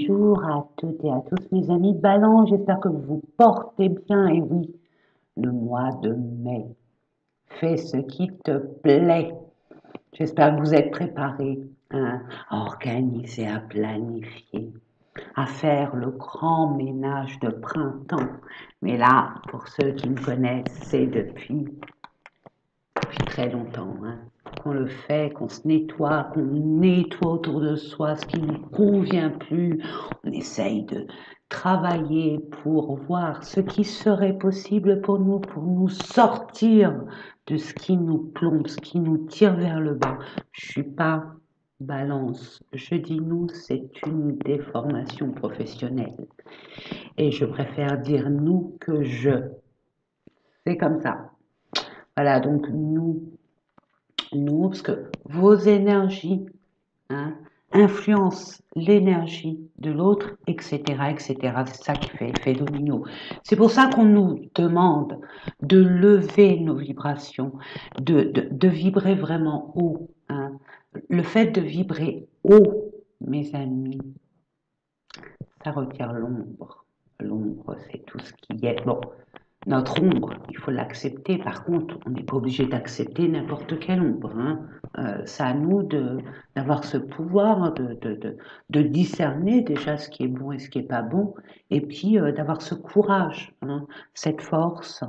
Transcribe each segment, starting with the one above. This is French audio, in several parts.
Bonjour à toutes et à tous mes amis Balance, j'espère que vous vous portez bien. Et oui, le mois de mai, fais ce qui te plaît. J'espère que vous êtes préparés, hein, à organiser, à planifier, à faire le grand ménage de printemps. Mais là, pour ceux qui me connaissent, c'est depuis très longtemps, hein, qu'on le fait, qu'on se nettoie, qu'on nettoie autour de soi ce qui ne nous convient plus. On essaye de travailler pour voir ce qui serait possible pour nous sortir de ce qui nous plombe, ce qui nous tire vers le bas. Je suis pas balance. Je dis nous, c'est une déformation professionnelle. Et je préfère dire nous que je. C'est comme ça. Voilà, donc nous, parce que vos énergies, hein, influencent l'énergie de l'autre, etc., etc. C'est ça qui fait effet domino. C'est pour ça qu'on nous demande de lever nos vibrations, de vibrer vraiment haut, hein. Le fait de vibrer haut, mes amis, ça retire l'ombre. L'ombre, c'est tout ce qui est. Bon, notre ombre, il faut l'accepter. Par contre, on n'est pas obligé d'accepter n'importe quelle ombre, hein. C'est à nous d'avoir ce pouvoir de discerner déjà ce qui est bon et ce qui n'est pas bon, et puis d'avoir ce courage, hein, cette force,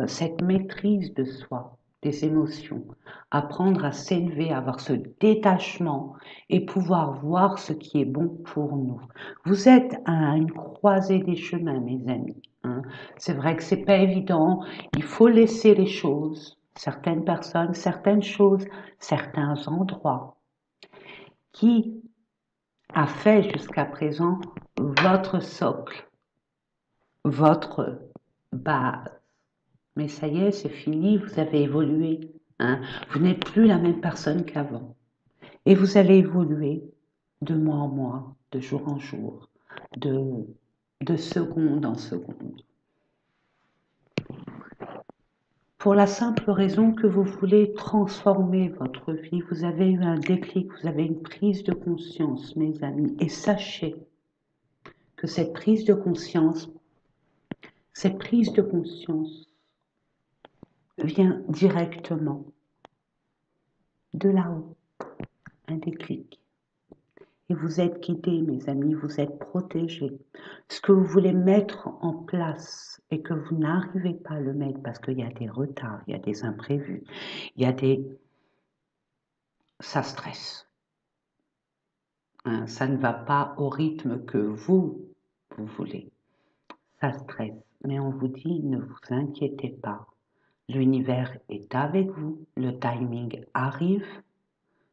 cette maîtrise de soi, des émotions, apprendre à s'élever, avoir ce détachement et pouvoir voir ce qui est bon pour nous. Vous êtes à une croisée des chemins, mes amis, hein. C'est vrai que c'est pas évident. Il faut laisser les choses, certaines personnes, certaines choses, certains endroits. Qui a fait jusqu'à présent votre socle, votre base? Mais ça y est, c'est fini, vous avez évolué, hein. Vous n'êtes plus la même personne qu'avant. Et vous allez évoluer de mois en mois, de jour en jour, de seconde en seconde. Pour la simple raison que vous voulez transformer votre vie, vous avez eu un déclic, vous avez une prise de conscience, mes amis, et sachez que cette prise de conscience vient directement de là-haut, un déclic. Et vous êtes guidés, mes amis, vous êtes protégés. Ce que vous voulez mettre en place et que vous n'arrivez pas à le mettre parce qu'il y a des retards, il y a des imprévus, il y a des... ça stresse. Hein, ça ne va pas au rythme que vous voulez. Ça stresse. Mais on vous dit, ne vous inquiétez pas. L'univers est avec vous. Le timing arrive.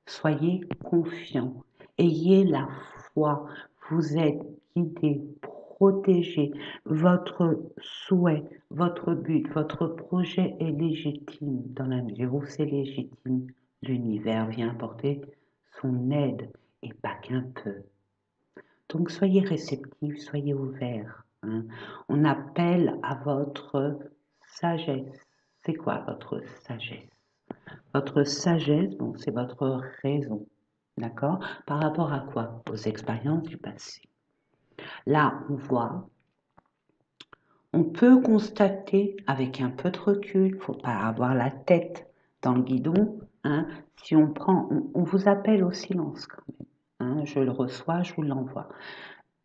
Soyez confiants. Ayez la foi. Vous êtes guidés, protégés. Votre souhait, votre but, votre projet est légitime. Dans la mesure où c'est légitime, l'univers vient apporter son aide et pas qu'un peu. Donc soyez réceptifs, soyez ouverts, hein. On appelle à votre sagesse. C'est quoi votre sagesse? Votre sagesse, bon, c'est votre raison, d'accord? Par rapport à quoi? Aux expériences du passé. Là, on peut constater avec un peu de recul, il ne faut pas avoir la tête dans le guidon, hein. Si on prend, on vous appelle au silence quand même, hein. Je le reçois, je vous l'envoie.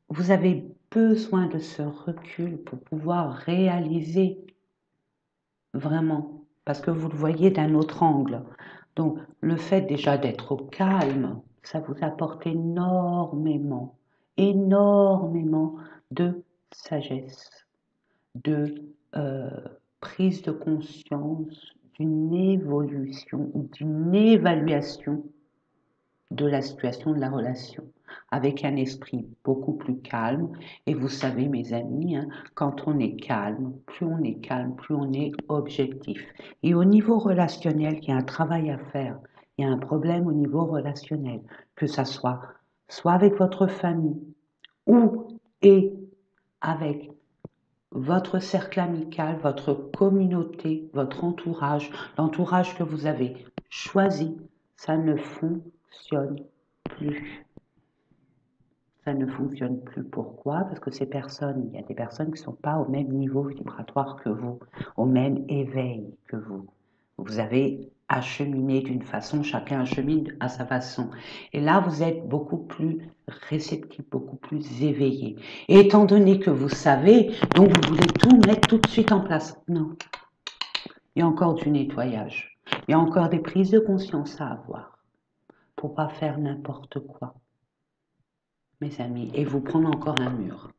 Vous avez besoin de ce recul pour pouvoir réaliser vraiment, parce que vous le voyez d'un autre angle. Donc, le fait déjà d'être au calme, ça vous apporte énormément, énormément de sagesse, de euh, prise de conscience, d'une évolution ou d'une évaluation de la situation de la relation, avec un esprit beaucoup plus calme. Et vous savez, mes amis, hein, quand on est calme, plus on est objectif. Et au niveau relationnel, il y a un travail à faire. Il y a un problème au niveau relationnel, que ça soit avec votre famille ou et avec votre cercle amical, votre communauté, votre entourage, l'entourage que vous avez choisi, ça ne fonctionne plus. ça ne fonctionne plus. Pourquoi? Parce que ces personnes, il y a des personnes qui ne sont pas au même niveau vibratoire que vous, au même éveil que vous. Vous avez acheminé d'une façon, chacun achemine à sa façon. Et là, vous êtes beaucoup plus réceptif, beaucoup plus éveillé. Et étant donné que vous savez, donc vous voulez tout mettre tout de suite en place. Non, il y a encore du nettoyage. Il y a encore des prises de conscience à avoir pour pas faire n'importe quoi, mes amis, et vous prendre encore un mur.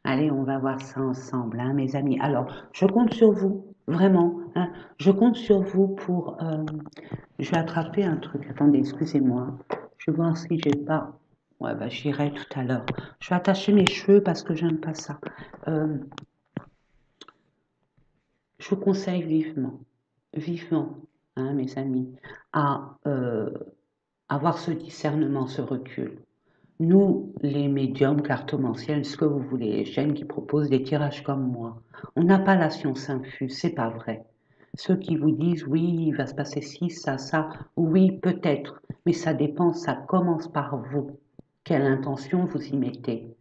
Allez, on va voir ça ensemble, hein, mes amis. Alors, je compte sur vous, vraiment. Hein, je compte sur vous pour... je vais attraper un truc. Attendez, excusez-moi. Je vais voir si j'ai pas... Ouais, bah, j'irai tout à l'heure. Je vais attacher mes cheveux parce que j'aime pas ça. Je vous conseille vivement, vivement, hein, mes amis, à avoir ce discernement, ce recul. Nous, les médiums, cartomanciels, ce que vous voulez, les chaînes qui proposent des tirages comme moi, on n'a pas la science infuse, c'est pas vrai. Ceux qui vous disent oui, il va se passer ci, ça, oui, peut-être, mais ça dépend, ça commence par vous. Quelle intention vous y mettez?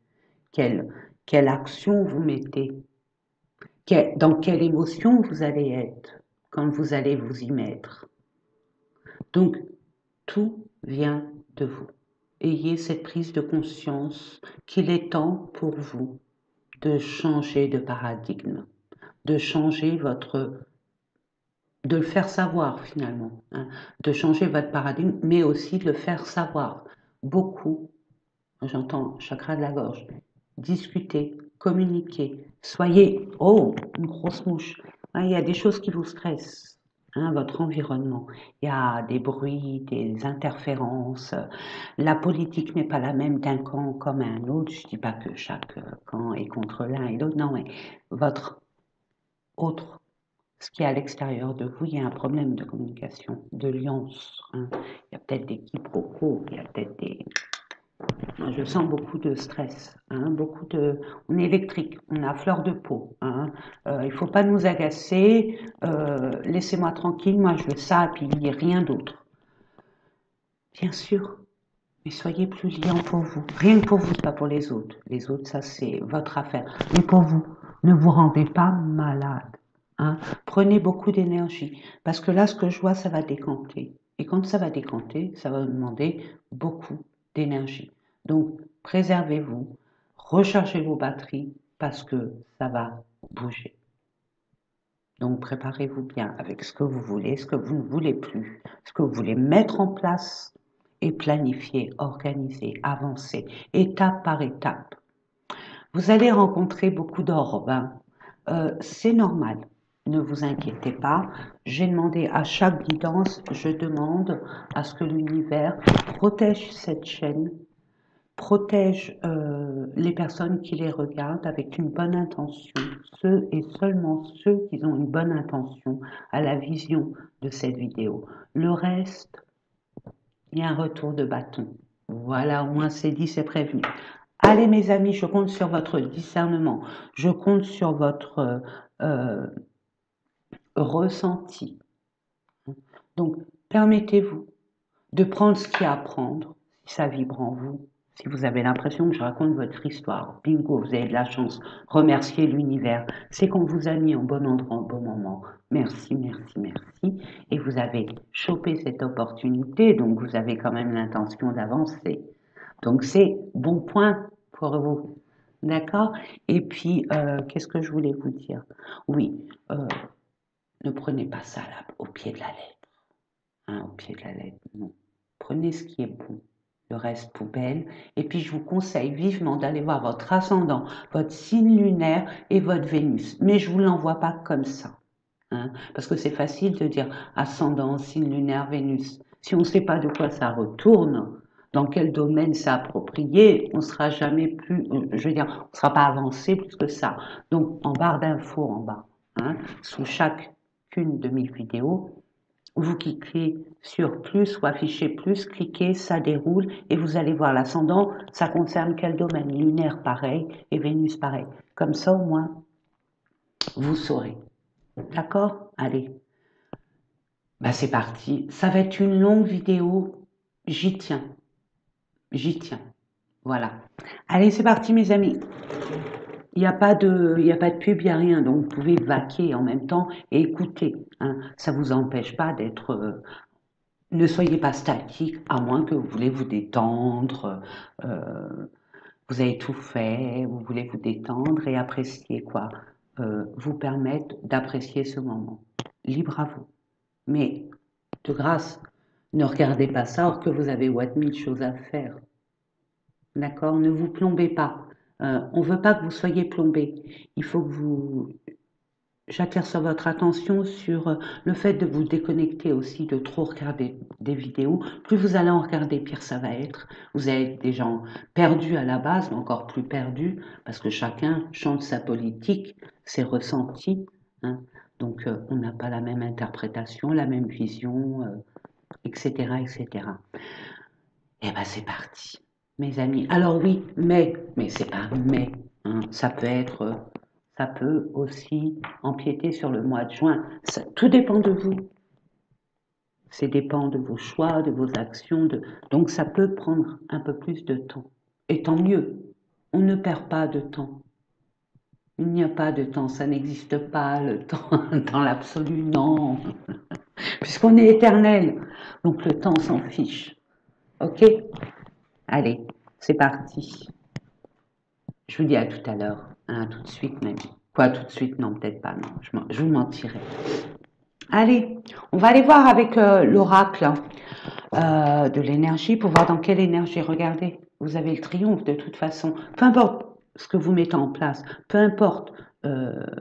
Quelle action vous mettez? Dans quelle émotion vous allez être quand vous allez vous y mettre? Donc, tout vient de vous. Ayez cette prise de conscience qu'il est temps pour vous de changer de paradigme, de changer de le faire savoir finalement, hein, de changer votre paradigme, mais aussi de le faire savoir. Beaucoup, j'entends chakra de la gorge, discutez, communiquez, soyez, oh, une grosse mouche, hein, il y a des choses qui vous stressent, hein, votre environnement, il y a des bruits, des interférences, la politique n'est pas la même d'un camp comme un autre, je ne dis pas que chaque camp est contre l'un et l'autre, non, mais votre autre, ce qui est à l'extérieur de vous, il y a un problème de communication, de liance, hein. Il y a peut-être des quiproquos, il y a peut-être des... Je sens beaucoup de stress, hein, on est électrique, on a fleur de peau, hein. Il ne faut pas nous agacer, laissez-moi tranquille, moi je veux ça, et puis rien d'autre. Bien sûr, mais soyez plus liants pour vous, rien que pour vous, pas pour les autres. Les autres, ça c'est votre affaire, mais pour vous, ne vous rendez pas malade, hein. Prenez beaucoup d'énergie, parce que là, ce que je vois, ça va décanter. Et quand ça va décanter, ça va vous demander beaucoup d'énergie. Donc, préservez-vous, rechargez vos batteries, parce que ça va bouger. Donc, préparez-vous bien avec ce que vous voulez, ce que vous ne voulez plus, ce que vous voulez mettre en place et planifier, organiser, avancer, étape par étape. Vous allez rencontrer beaucoup d'orbes, hein. C'est normal, ne vous inquiétez pas. J'ai demandé à chaque guidance, je demande à ce que l'univers protège cette chaîne, protège les personnes qui les regardent avec une bonne intention, ceux et seulement ceux qui ont une bonne intention à la vision de cette vidéo. Le reste, il y a un retour de bâton. Voilà, au moins c'est dit, c'est prévenu. Allez mes amis, je compte sur votre discernement, je compte sur votre ressenti. Donc, permettez-vous de prendre ce qu'il y a à prendre, si ça vibre en vous, si vous avez l'impression que je raconte votre histoire. Bingo, vous avez de la chance. Remerciez l'univers. C'est qu'on vous a mis au bon endroit, au bon moment. Merci, merci, merci. Et vous avez chopé cette opportunité, donc vous avez quand même l'intention d'avancer. Donc c'est bon point pour vous. D'accord? Et puis, qu'est-ce que je voulais vous dire? Oui, ne prenez pas ça là, au pied de la lettre. Hein, au pied de la lettre, non. Prenez ce qui est bon, le reste poubelle. Et puis, je vous conseille vivement d'aller voir votre ascendant, votre signe lunaire et votre Vénus. Mais je ne vous l'envoie pas comme ça. Hein, parce que c'est facile de dire ascendant, signe lunaire, Vénus. Si on ne sait pas de quoi ça retourne, dans quel domaine c'est approprié, on ne sera jamais plus, je veux dire, on ne sera pas avancé plus que ça. Donc, en barre d'infos en bas, hein, sous chacune de mes vidéos, vous cliquez sur plus ou afficher plus, cliquez, ça déroule et vous allez voir l'ascendant, ça concerne quel domaine, lunaire pareil et Vénus pareil. Comme ça au moins, vous saurez. D'accord? Allez. Bah c'est parti. Ça va être une longue vidéo. J'y tiens. J'y tiens. Voilà. Allez, c'est parti, mes amis. Il y a pas de pub, il n'y a rien, donc vous pouvez vaquer en même temps et écouter. Hein. Ça ne vous empêche pas d'être. Ne soyez pas statique, à moins que vous voulez vous détendre. euh, vous avez tout fait, vous voulez vous détendre et apprécier quoi. Vous permettre d'apprécier ce moment. Libre à vous. Mais de grâce, ne regardez pas ça alors que vous avez what mille choses à faire. D'accord? Ne vous plombez pas. On ne veut pas que vous soyez plombé. Il faut que vous... J'attire sur votre attention sur le fait de vous déconnecter aussi, de trop regarder des vidéos. Plus vous allez en regarder, pire ça va être. Vous allez être des gens perdus à la base, mais encore plus perdus, parce que chacun change sa politique, ses ressentis. Hein. Donc on n'a pas la même interprétation, la même vision, etc., etc. Eh ben c'est parti, mes amis. Alors oui, mais c'est pas mais, hein. Ça peut aussi empiéter sur le mois de juin. Tout dépend de vous. Ça dépend de vos choix, de vos actions. Donc ça peut prendre un peu plus de temps. Et tant mieux. On ne perd pas de temps. Il n'y a pas de temps, ça n'existe pas le temps dans l'absolu, non. Puisqu'on est éternel. Donc le temps s'en fiche. Ok? Allez, c'est parti. Je vous dis à tout à l'heure, hein, tout de suite même. Quoi, tout de suite? Non, peut-être pas, non, je vous mentirai. Allez, on va aller voir avec l'oracle de l'énergie pour voir dans quelle énergie. Regardez, vous avez le triomphe de toute façon. Peu importe ce que vous mettez en place, peu importe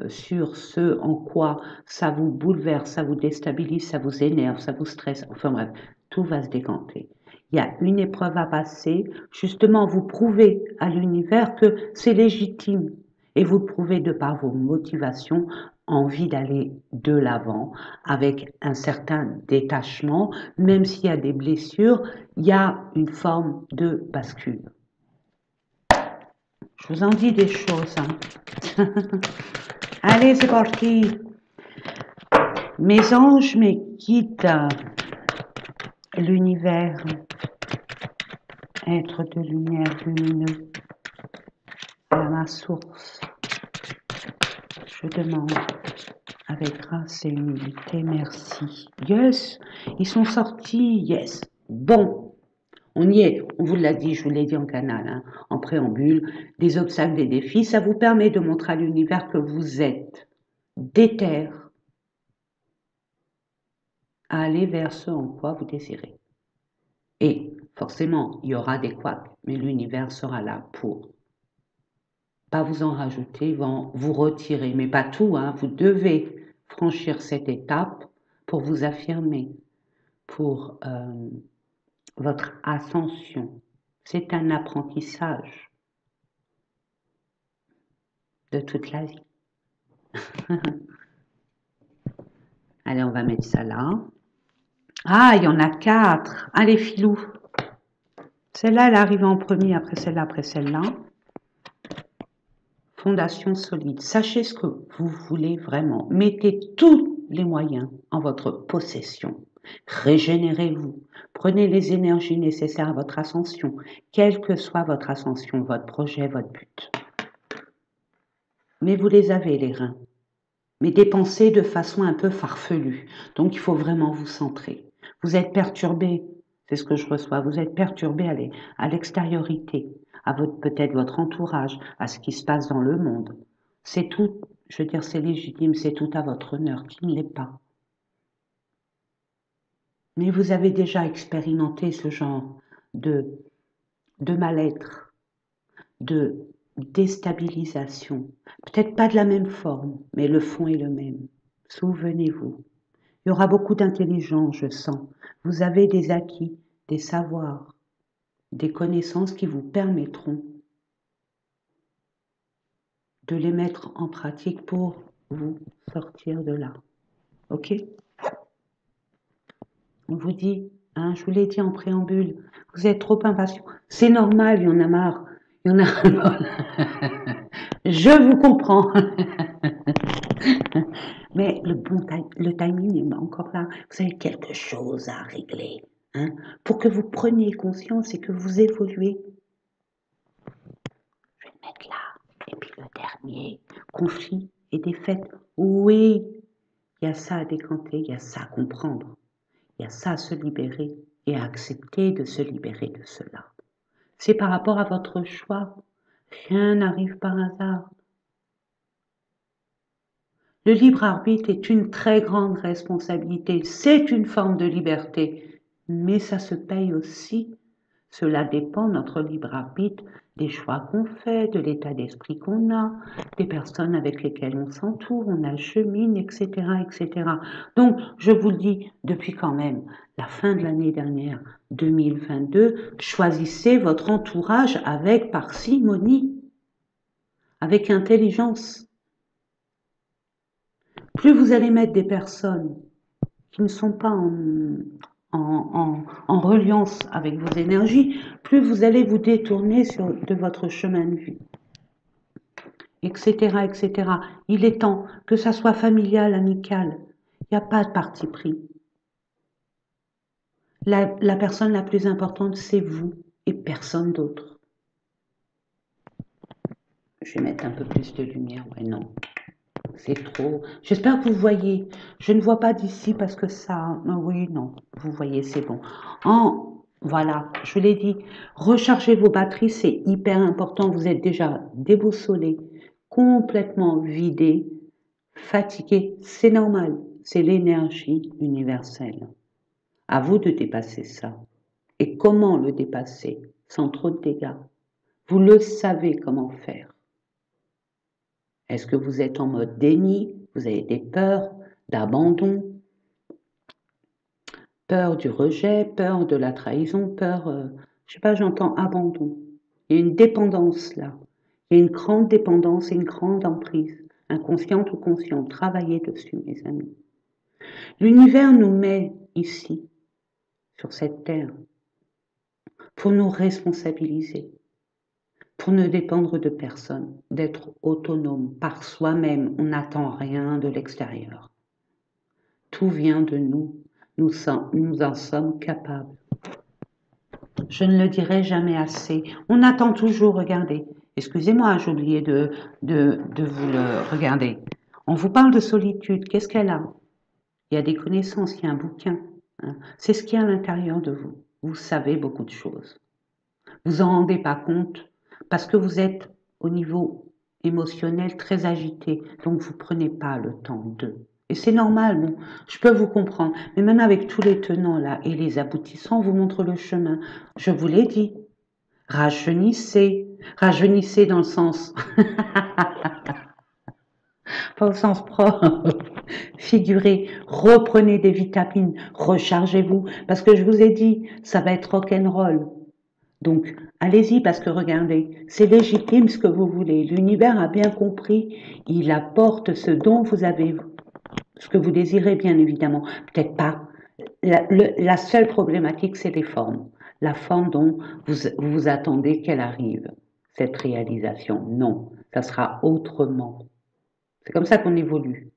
sur ce en quoi ça vous bouleverse, ça vous déstabilise, ça vous énerve, ça vous stresse, enfin bref, tout va se décanter. Il y a une épreuve à passer, justement vous prouvez à l'univers que c'est légitime et vous le prouvez de par vos motivations, envie d'aller de l'avant avec un certain détachement, même s'il y a des blessures, il y a une forme de bascule. Je vous en dis des choses. Hein. Allez, c'est parti. Mes anges, mes guides, l'univers, être de lumière lumineux, à ma source. Je demande avec grâce et humilité, merci. Yes, ils sont sortis, yes. Bon, on y est, on vous l'a dit, je vous l'ai dit en canal, hein, en préambule, des obstacles, des défis, ça vous permet de montrer à l'univers que vous êtes déter à aller vers ce en quoi vous désirez. Et forcément, il y aura des couacs, mais l'univers sera là pour pas vous en rajouter, vous retirer, mais pas tout, hein, vous devez franchir cette étape pour vous affirmer, pour votre ascension. C'est un apprentissage de toute la vie. Allez, on va mettre ça là. Ah, il y en a 4. Allez, filou. Celle-là, elle arrive en premier, après celle-là, après celle-là. Fondation solide. Sachez ce que vous voulez vraiment. Mettez tous les moyens en votre possession. Régénérez-vous. Prenez les énergies nécessaires à votre ascension, quelle que soit votre ascension, votre projet, votre but. Mais vous les avez, les reins. Mais dépensez de façon un peu farfelue. Donc, il faut vraiment vous centrer. Vous êtes perturbé, c'est ce que je reçois, vous êtes perturbé à l'extériorité, à peut-être votre entourage, à ce qui se passe dans le monde. C'est tout, je veux dire, c'est légitime, c'est tout à votre honneur, qui ne l'est pas. Mais vous avez déjà expérimenté ce genre de, de mal-être, de déstabilisation. Peut-être pas de la même forme, mais le fond est le même. Souvenez-vous. Il y aura beaucoup d'intelligence, je sens. Vous avez des acquis, des savoirs, des connaissances qui vous permettront de les mettre en pratique pour vous sortir de là. Ok? On vous dit, hein, je vous l'ai dit en préambule, vous êtes trop impatient. C'est normal, il y en a marre. Il y en a Je vous comprends. Mais le timing est encore là. Vous avez quelque chose à régler. Hein, pour que vous preniez conscience et que vous évoluez. Et puis le dernier, conflit et défaite. Oui, il y a ça à décanter, il y a ça à comprendre, il y a ça à se libérer et à accepter de se libérer de cela. C'est par rapport à votre choix. Rien n'arrive par hasard. Le libre arbitre est une très grande responsabilité. C'est une forme de liberté, mais ça se paye aussi. Cela dépend, notre libre arbitre, des choix qu'on fait, de l'état d'esprit qu'on a, des personnes avec lesquelles on s'entoure, on achemine, etc., etc. Donc, je vous le dis, depuis quand même la fin de l'année dernière, 2022, choisissez votre entourage avec parcimonie, avec intelligence. Plus vous allez mettre des personnes qui ne sont pas en reliance avec vos énergies, plus vous allez vous détourner de votre chemin de vie, etc., etc. Il est temps que ça soit familial, amical. Il n'y a pas de parti pris. La personne la plus importante, c'est vous et personne d'autre. Je vais mettre un peu plus de lumière. Ouais, non. C'est trop. J'espère que vous voyez. Je ne vois pas d'ici parce que ça... Oui, non. Vous voyez, c'est bon. Voilà, je l'ai dit. Rechargez vos batteries, c'est hyper important. Vous êtes déjà déboussolé, complètement vidé, fatigué. C'est normal. C'est l'énergie universelle. À vous de dépasser ça. Et comment le dépasser sans trop de dégâts? Vous le savez comment faire. Est-ce que vous êtes en mode déni? Vous avez des peurs d'abandon, peur du rejet, peur de la trahison, peur, je sais pas, j'entends abandon. Il y a une dépendance là. Il y a une grande dépendance et une grande emprise, inconsciente ou consciente. Travaillez dessus, mes amis. L'univers nous met ici, sur cette terre, pour nous responsabiliser, pour ne dépendre de personne, d'être autonome par soi-même. On n'attend rien de l'extérieur. Tout vient de nous. Nous en sommes capables. Je ne le dirai jamais assez. On attend toujours, regardez. Excusez-moi, j'ai oublié de vous le regarder. On vous parle de solitude. Qu'est-ce qu'elle a? Il y a des connaissances, il y a un bouquin. Hein. C'est ce qu'il y a à l'intérieur de vous. Vous savez beaucoup de choses. Vous en rendez pas compte parce que vous êtes au niveau émotionnel très agité. Donc vous prenez pas le temps de. Et c'est normal, bon, je peux vous comprendre. Mais même avec tous les tenants là et les aboutissants, on vous montre le chemin. Je vous l'ai dit. Rajeunissez. Rajeunissez dans le sens, pas au sens propre, figuré. Reprenez des vitamines, rechargez-vous. Parce que je vous ai dit, ça va être rock'n'roll. Donc, allez-y parce que regardez, c'est légitime ce que vous voulez. L'univers a bien compris. Il apporte ce dont vous avez, ce que vous désirez, bien évidemment. Peut-être pas. La seule problématique, c'est les formes. La forme dont vous attendez qu'elle arrive, cette réalisation. Non, ça sera autrement. C'est comme ça qu'on évolue.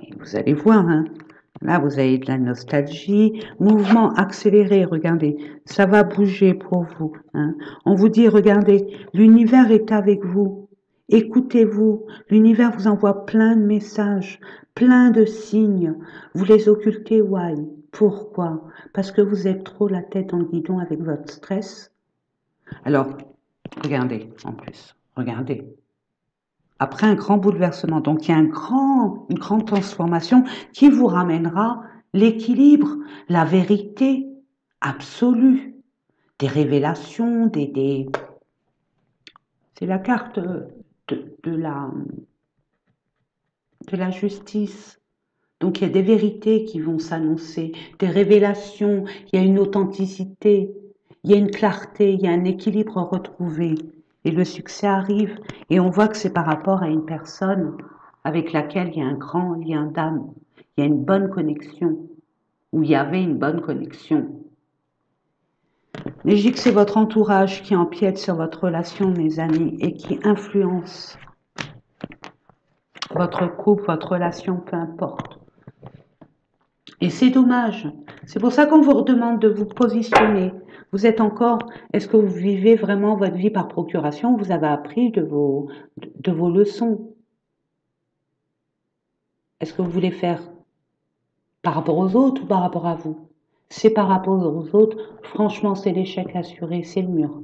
Et vous allez voir, hein. Là, vous avez de la nostalgie, mouvement accéléré, regardez, ça va bouger pour vous. Hein. On vous dit, regardez, l'univers est avec vous. Écoutez-vous, l'univers vous envoie plein de messages, plein de signes. Vous les occultez, why? Pourquoi? Parce que vous êtes trop la tête dans le guidon avec votre stress. Alors, regardez, en plus, regardez. Après un grand bouleversement, donc il y a une grande transformation qui vous ramènera l'équilibre, la vérité absolue, des révélations, c'est la carte de la justice. Donc il y a des vérités qui vont s'annoncer, des révélations, il y a une authenticité, il y a une clarté, il y a un équilibre retrouvé. Et le succès arrive. Et on voit que c'est par rapport à une personne avec laquelle il y a un grand lien d'âme. Il y a une bonne connexion, ou il y avait une bonne connexion. Mais je dis que c'est votre entourage qui empiète sur votre relation, mes amis, et qui influence votre couple, votre relation, peu importe. Et c'est dommage. C'est pour ça qu'on vous redemande de vous positionner. Vous êtes encore, est-ce que vous vivez vraiment votre vie par procuration? Vous avez appris de vos leçons. Est-ce que vous voulez faire par rapport aux autres ou par rapport à vous? C'est par rapport aux autres, franchement, c'est l'échec assuré, c'est le mur.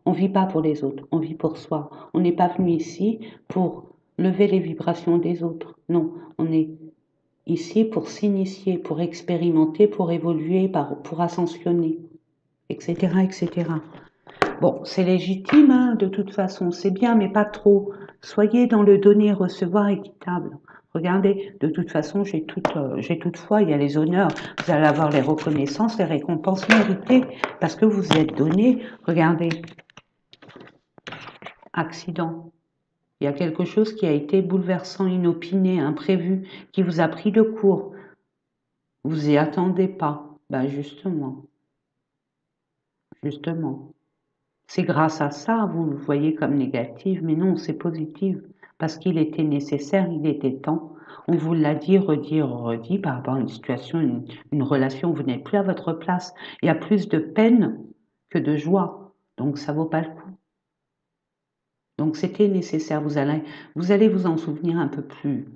On vit pas pour les autres, on vit pour soi. On n'est pas venu ici pour lever les vibrations des autres. Non, on est ici pour s'initier, pour expérimenter, pour évoluer, pour ascensionner, etc., etc. Bon, c'est légitime, hein, de toute façon, c'est bien, mais pas trop. Soyez dans le donner-recevoir équitable. Regardez, de toute façon, j'ai toute foi, il y a les honneurs, vous allez avoir les reconnaissances, les récompenses méritées, parce que vous êtes donné. Regardez, accident. Il y a quelque chose qui a été bouleversant, inopiné, imprévu, qui vous a pris de court. Vous y attendez pas. Ben justement. C'est grâce à ça, vous le voyez comme négatif, mais non, c'est positif, parce qu'il était nécessaire, il était temps. On vous l'a dit, redit par rapport à une situation, une relation, vous n'êtes plus à votre place. Il y a plus de peine que de joie, donc ça vaut pas le coup. Donc c'était nécessaire, vous allez vous en souvenir un peu plus,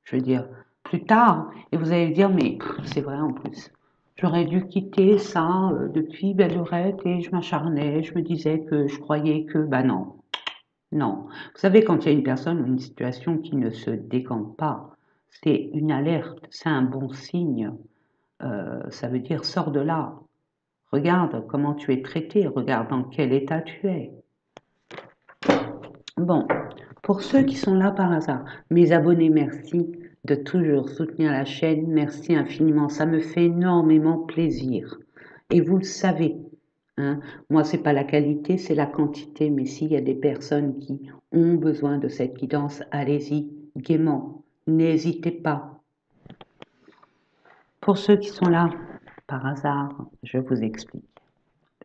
je veux dire, plus tard, et vous allez dire, mais c'est vrai en plus. J'aurais dû quitter ça depuis belle lurette et je m'acharnais, je me disais que je croyais que, bah non, non. Vous savez, quand il y a une personne ou une situation qui ne se décante pas, c'est une alerte, c'est un bon signe. Ça veut dire, sors de là, regarde comment tu es traité, regarde dans quel état tu es. Bon, pour ceux qui sont là par hasard, mes abonnés, merci de toujours soutenir la chaîne, merci infiniment, ça me fait énormément plaisir. Et vous le savez, hein, moi c'est pas la qualité, c'est la quantité, mais s'il y a des personnes qui ont besoin de cette guidance, allez-y, gaiement, n'hésitez pas. Pour ceux qui sont là par hasard, je vous explique.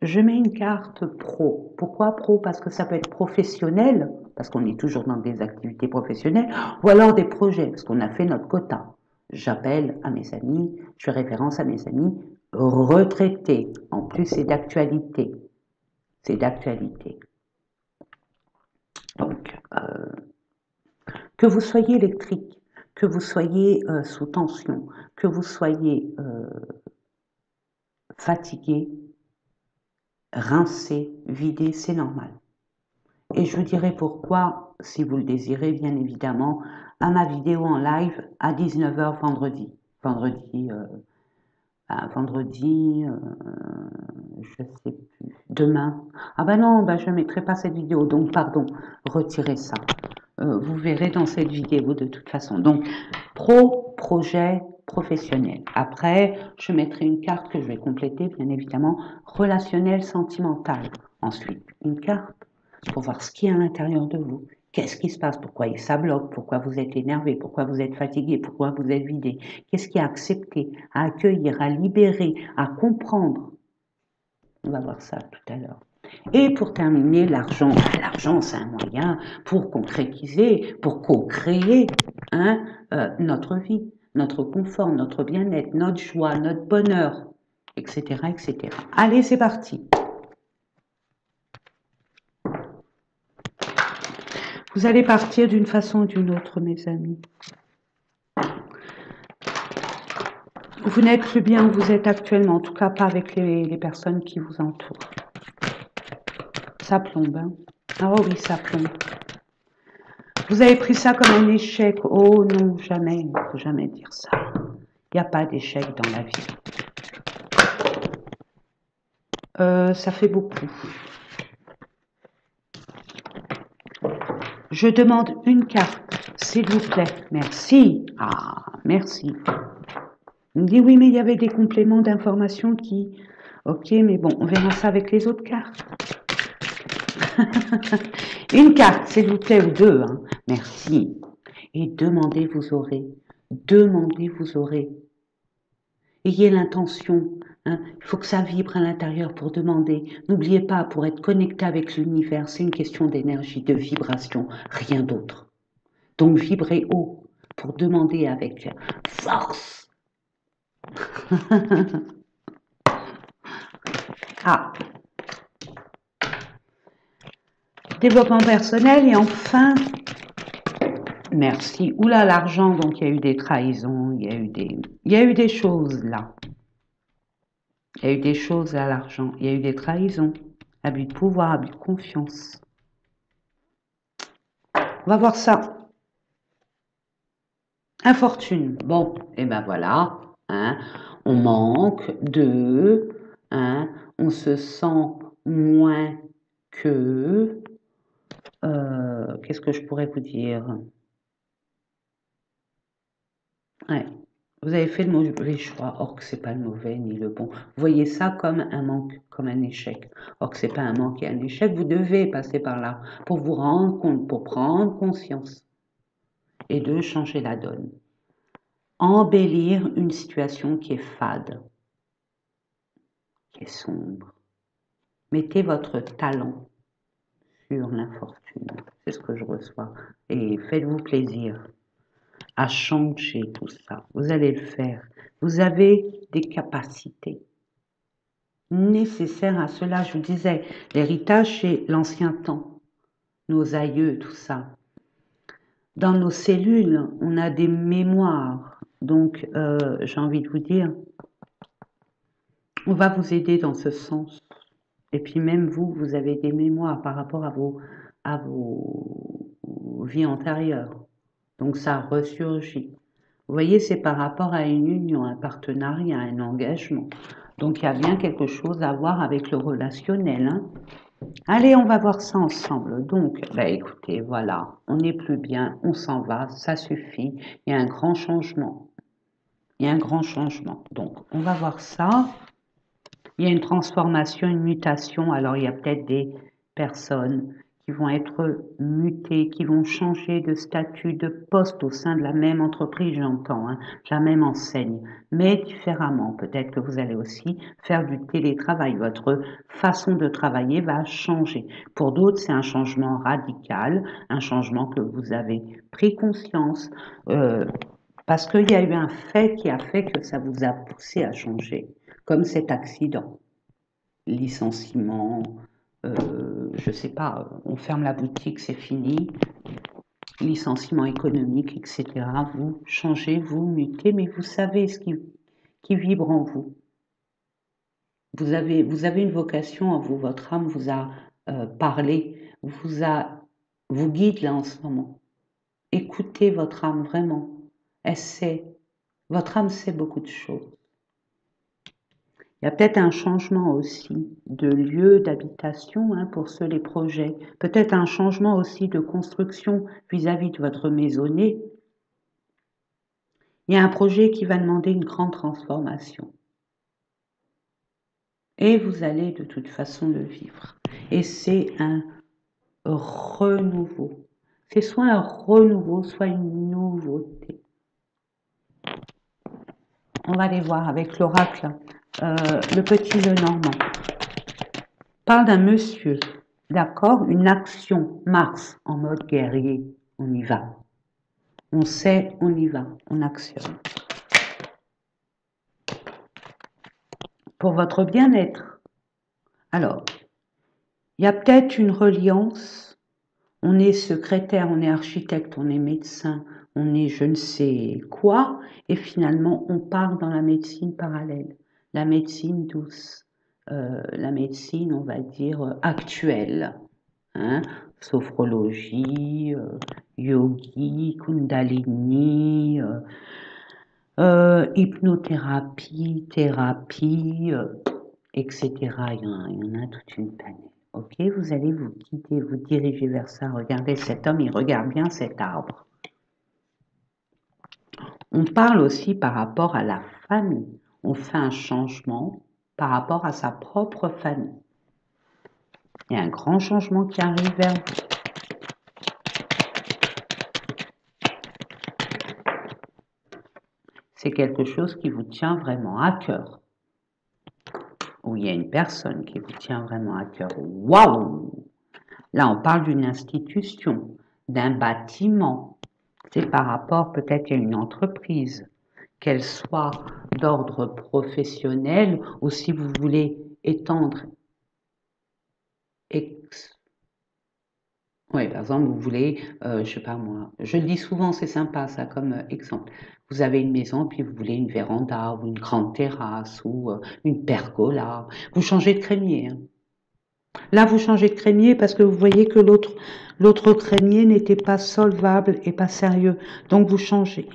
Je mets une carte pro. Pourquoi pro? Parce que ça peut être professionnel, parce qu'on est toujours dans des activités professionnelles, ou alors des projets, parce qu'on a fait notre quota. J'appelle à mes amis, je fais référence à mes amis retraités. En plus, c'est d'actualité. C'est d'actualité. Donc, que vous soyez électrique, que vous soyez sous tension, que vous soyez fatigué, rincé, vidé, c'est normal. Et je vous dirai pourquoi, si vous le désirez, bien évidemment, à ma vidéo en live à 19h vendredi. Vendredi, je sais plus, demain. Ah ben non, ben je ne mettrai pas cette vidéo, donc pardon, retirez ça. Vous verrez dans cette vidéo de toute façon. Donc, projet, professionnel. Après, je mettrai une carte que je vais compléter, bien évidemment, relationnel, sentimental. Ensuite, une carte pour voir ce qui est à l'intérieur de vous. Qu'est-ce qui se passe? Pourquoi ça bloque? Pourquoi vous êtes énervé? Pourquoi vous êtes fatigué? Pourquoi vous êtes vidé? Qu'est-ce qui est à accepter, à accueillir, à libérer, à comprendre? On va voir ça tout à l'heure. Et pour terminer, l'argent. L'argent, c'est un moyen pour concrétiser, pour co-créer hein, notre vie, notre confort, notre bien-être, notre joie, notre bonheur, etc., etc. Allez, c'est parti. Vous allez partir d'une façon ou d'une autre, mes amis. Vous n'êtes plus bien où vous êtes actuellement, en tout cas pas avec les personnes qui vous entourent. Ça plombe, hein? Ah oui, ça plombe. Vous avez pris ça comme un échec. Oh non, jamais, il ne faut jamais dire ça. Il n'y a pas d'échec dans la vie. Ça fait beaucoup. Je demande une carte, s'il vous plaît. Merci. Ah, merci. Il me dit oui, mais il y avait des compléments d'informations qui... Ok, mais bon, on verra ça avec les autres cartes. Une carte, s'il vous plaît, ou deux. Hein. Merci. Et demandez, vous aurez. Demandez, vous aurez. Ayez l'intention. Hein. Il faut que ça vibre à l'intérieur pour demander. N'oubliez pas, pour être connecté avec l'univers, c'est une question d'énergie, de vibration, rien d'autre. Donc vibrez haut pour demander avec force. Ah, développement personnel et enfin, merci. Oula, l'argent, donc il y a eu des trahisons, il y a eu des choses là. Il y a eu des choses à l'argent, il y a eu des trahisons, abus de pouvoir, abus de confiance. On va voir ça. Infortune. Bon, et ben voilà. Hein, on manque de. Hein, on se sent moins que. Qu'est-ce que je pourrais vous dire? Ouais. Vous avez fait le mauvais choix, or que c'est pas le mauvais ni le bon. Vous voyez ça comme un manque, comme un échec. Or que c'est pas un manque et un échec, vous devez passer par là pour vous rendre compte, pour prendre conscience et de changer la donne. Embellir une situation qui est fade, qui est sombre. Mettez votre talent sur l'infortune, c'est ce que je reçois. Et faites-vous plaisir à changer tout ça. Vous allez le faire. Vous avez des capacités nécessaires à cela. Je vous disais, l'héritage, c'est l'ancien temps, nos aïeux, tout ça. Dans nos cellules, on a des mémoires. Donc, j'ai envie de vous dire, on va vous aider dans ce sens. Et puis même vous, vous avez des mémoires par rapport à vos vies antérieures. Donc ça ressurgit. Vous voyez, c'est par rapport à une union, un partenariat, un engagement. Donc il y a bien quelque chose à voir avec le relationnel. Hein. Allez, on va voir ça ensemble. Donc, bah écoutez, voilà, on n'est plus bien, on s'en va, ça suffit. Il y a un grand changement. Il y a un grand changement. Donc, on va voir ça. Il y a une transformation, une mutation. Alors, il y a peut-être des personnes qui vont être mutées, qui vont changer de statut, de poste au sein de la même entreprise, j'entends, hein, la même enseigne, mais différemment. Peut-être que vous allez aussi faire du télétravail. Votre façon de travailler va changer. Pour d'autres, c'est un changement radical, un changement que vous avez pris conscience, parce qu'il y a eu un fait qui a fait que ça vous a poussé à changer, comme cet accident, licenciement, je sais pas, on ferme la boutique, c'est fini, licenciement économique, etc. Vous changez, vous mutez, mais vous savez ce qui vibre en vous. Vous avez une vocation en vous, votre âme vous a parlé, vous guide là en ce moment. Écoutez votre âme vraiment. Elle sait, votre âme sait beaucoup de choses. Il y a peut-être un changement aussi de lieu d'habitation hein, pour ceux les projets. Peut-être un changement aussi de construction vis-à-vis de votre maisonnée. Il y a un projet qui va demander une grande transformation. Et vous allez de toute façon le vivre. Et c'est un renouveau. C'est soit un renouveau, soit une nouveauté. On va aller voir avec l'oracle, le petit Lenormand. Parle d'un monsieur, d'accord, une action, Mars, en mode guerrier, on y va. On sait, on y va, on actionne. Pour votre bien-être. Alors, il y a peut-être une reliance. On est secrétaire, on est architecte, on est médecin, on est je ne sais quoi, et finalement on part dans la médecine parallèle, la médecine douce, la médecine, on va dire, actuelle, hein, sophrologie, yogi, kundalini, hypnothérapie, thérapie, etc. Il y en a toute une panelle. Ok, vous allez vous guider, vous diriger vers ça. Regardez cet homme, il regarde bien cet arbre. On parle aussi par rapport à la famille. On fait un changement par rapport à sa propre famille. Il y a un grand changement qui arrive vers vous. C'est quelque chose qui vous tient vraiment à cœur. Ou il y a une personne qui vous tient vraiment à cœur. Waouh! Là, on parle d'une institution, d'un bâtiment. C'est par rapport peut-être à une entreprise, qu'elle soit d'ordre professionnel ou si vous voulez étendre, oui, par exemple, vous voulez, je sais pas moi, je le dis souvent, c'est sympa ça comme exemple. Vous avez une maison, puis vous voulez une véranda ou une grande terrasse ou une pergola. Vous changez de crémier, hein. Là, vous changez de crémier parce que vous voyez que l'autre crémier n'était pas solvable et pas sérieux. Donc, vous changez.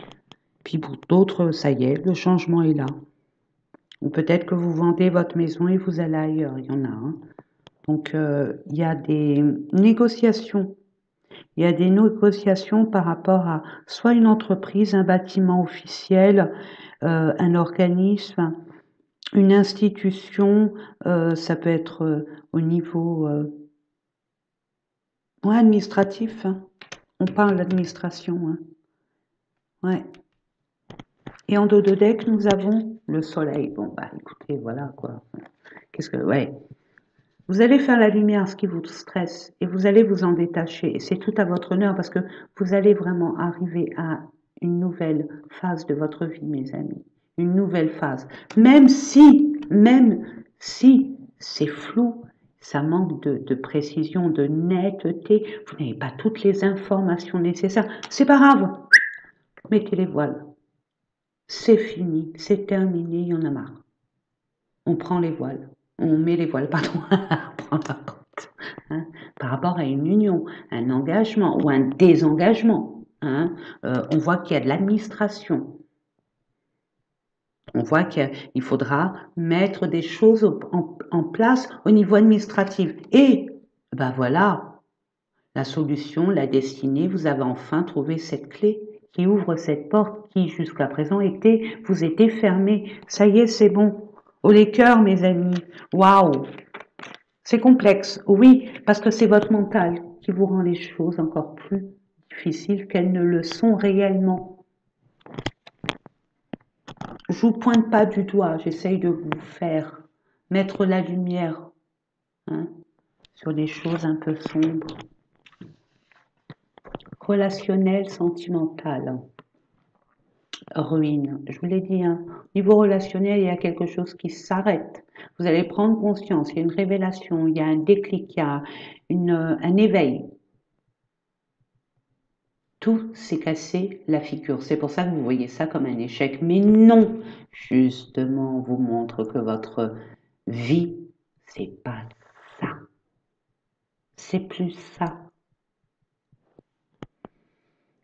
Puis pour d'autres, ça y est, le changement est là. Ou peut-être que vous vendez votre maison et vous allez ailleurs, il y en a, hein. Donc, il y a des négociations. Il y a des négociations par rapport à soit une entreprise, un bâtiment officiel, un organisme, une institution, ça peut être au niveau ouais, administratif, hein. On parle d'administration, hein. Ouais. Et en dos de deck, nous avons le soleil. Bon, bah écoutez, voilà quoi. Qu'est-ce que. Ouais. Vous allez faire la lumière, ce qui vous stresse, et vous allez vous en détacher. Et c'est tout à votre honneur parce que vous allez vraiment arriver à une nouvelle phase de votre vie, mes amis. Une nouvelle phase. Même si c'est flou, ça manque de précision, de netteté, vous n'avez pas toutes les informations nécessaires. C'est pas grave. Mettez les voiles. C'est fini, c'est terminé, il y en a marre. On prend les voiles. On met les voiles, pardon. On prend la porte. Hein, par rapport à une union, un engagement ou un désengagement. Hein, on voit qu'il y a de l'administration. On voit qu'il faudra mettre des choses en place au niveau administratif. Et ben voilà, la solution, la destinée, vous avez enfin trouvé cette clé qui ouvre cette porte qui jusqu'à présent vous était fermée. Ça y est, c'est bon. Oh les cœurs, mes amis. Waouh! C'est complexe, oui, parce que c'est votre mental qui vous rend les choses encore plus difficiles qu'elles ne le sont réellement. Je vous pointe pas du doigt, j'essaye de vous faire mettre la lumière, hein, sur des choses un peu sombres. Relationnel, sentimental, ruine. Je vous l'ai dit, hein, niveau relationnel, il y a quelque chose qui s'arrête. Vous allez prendre conscience, il y a une révélation, il y a un déclic, il y a un éveil. Tout s'est cassé la figure. C'est pour ça que vous voyez ça comme un échec. Mais non, justement, on vous montre que votre vie, c'est pas ça. C'est plus ça.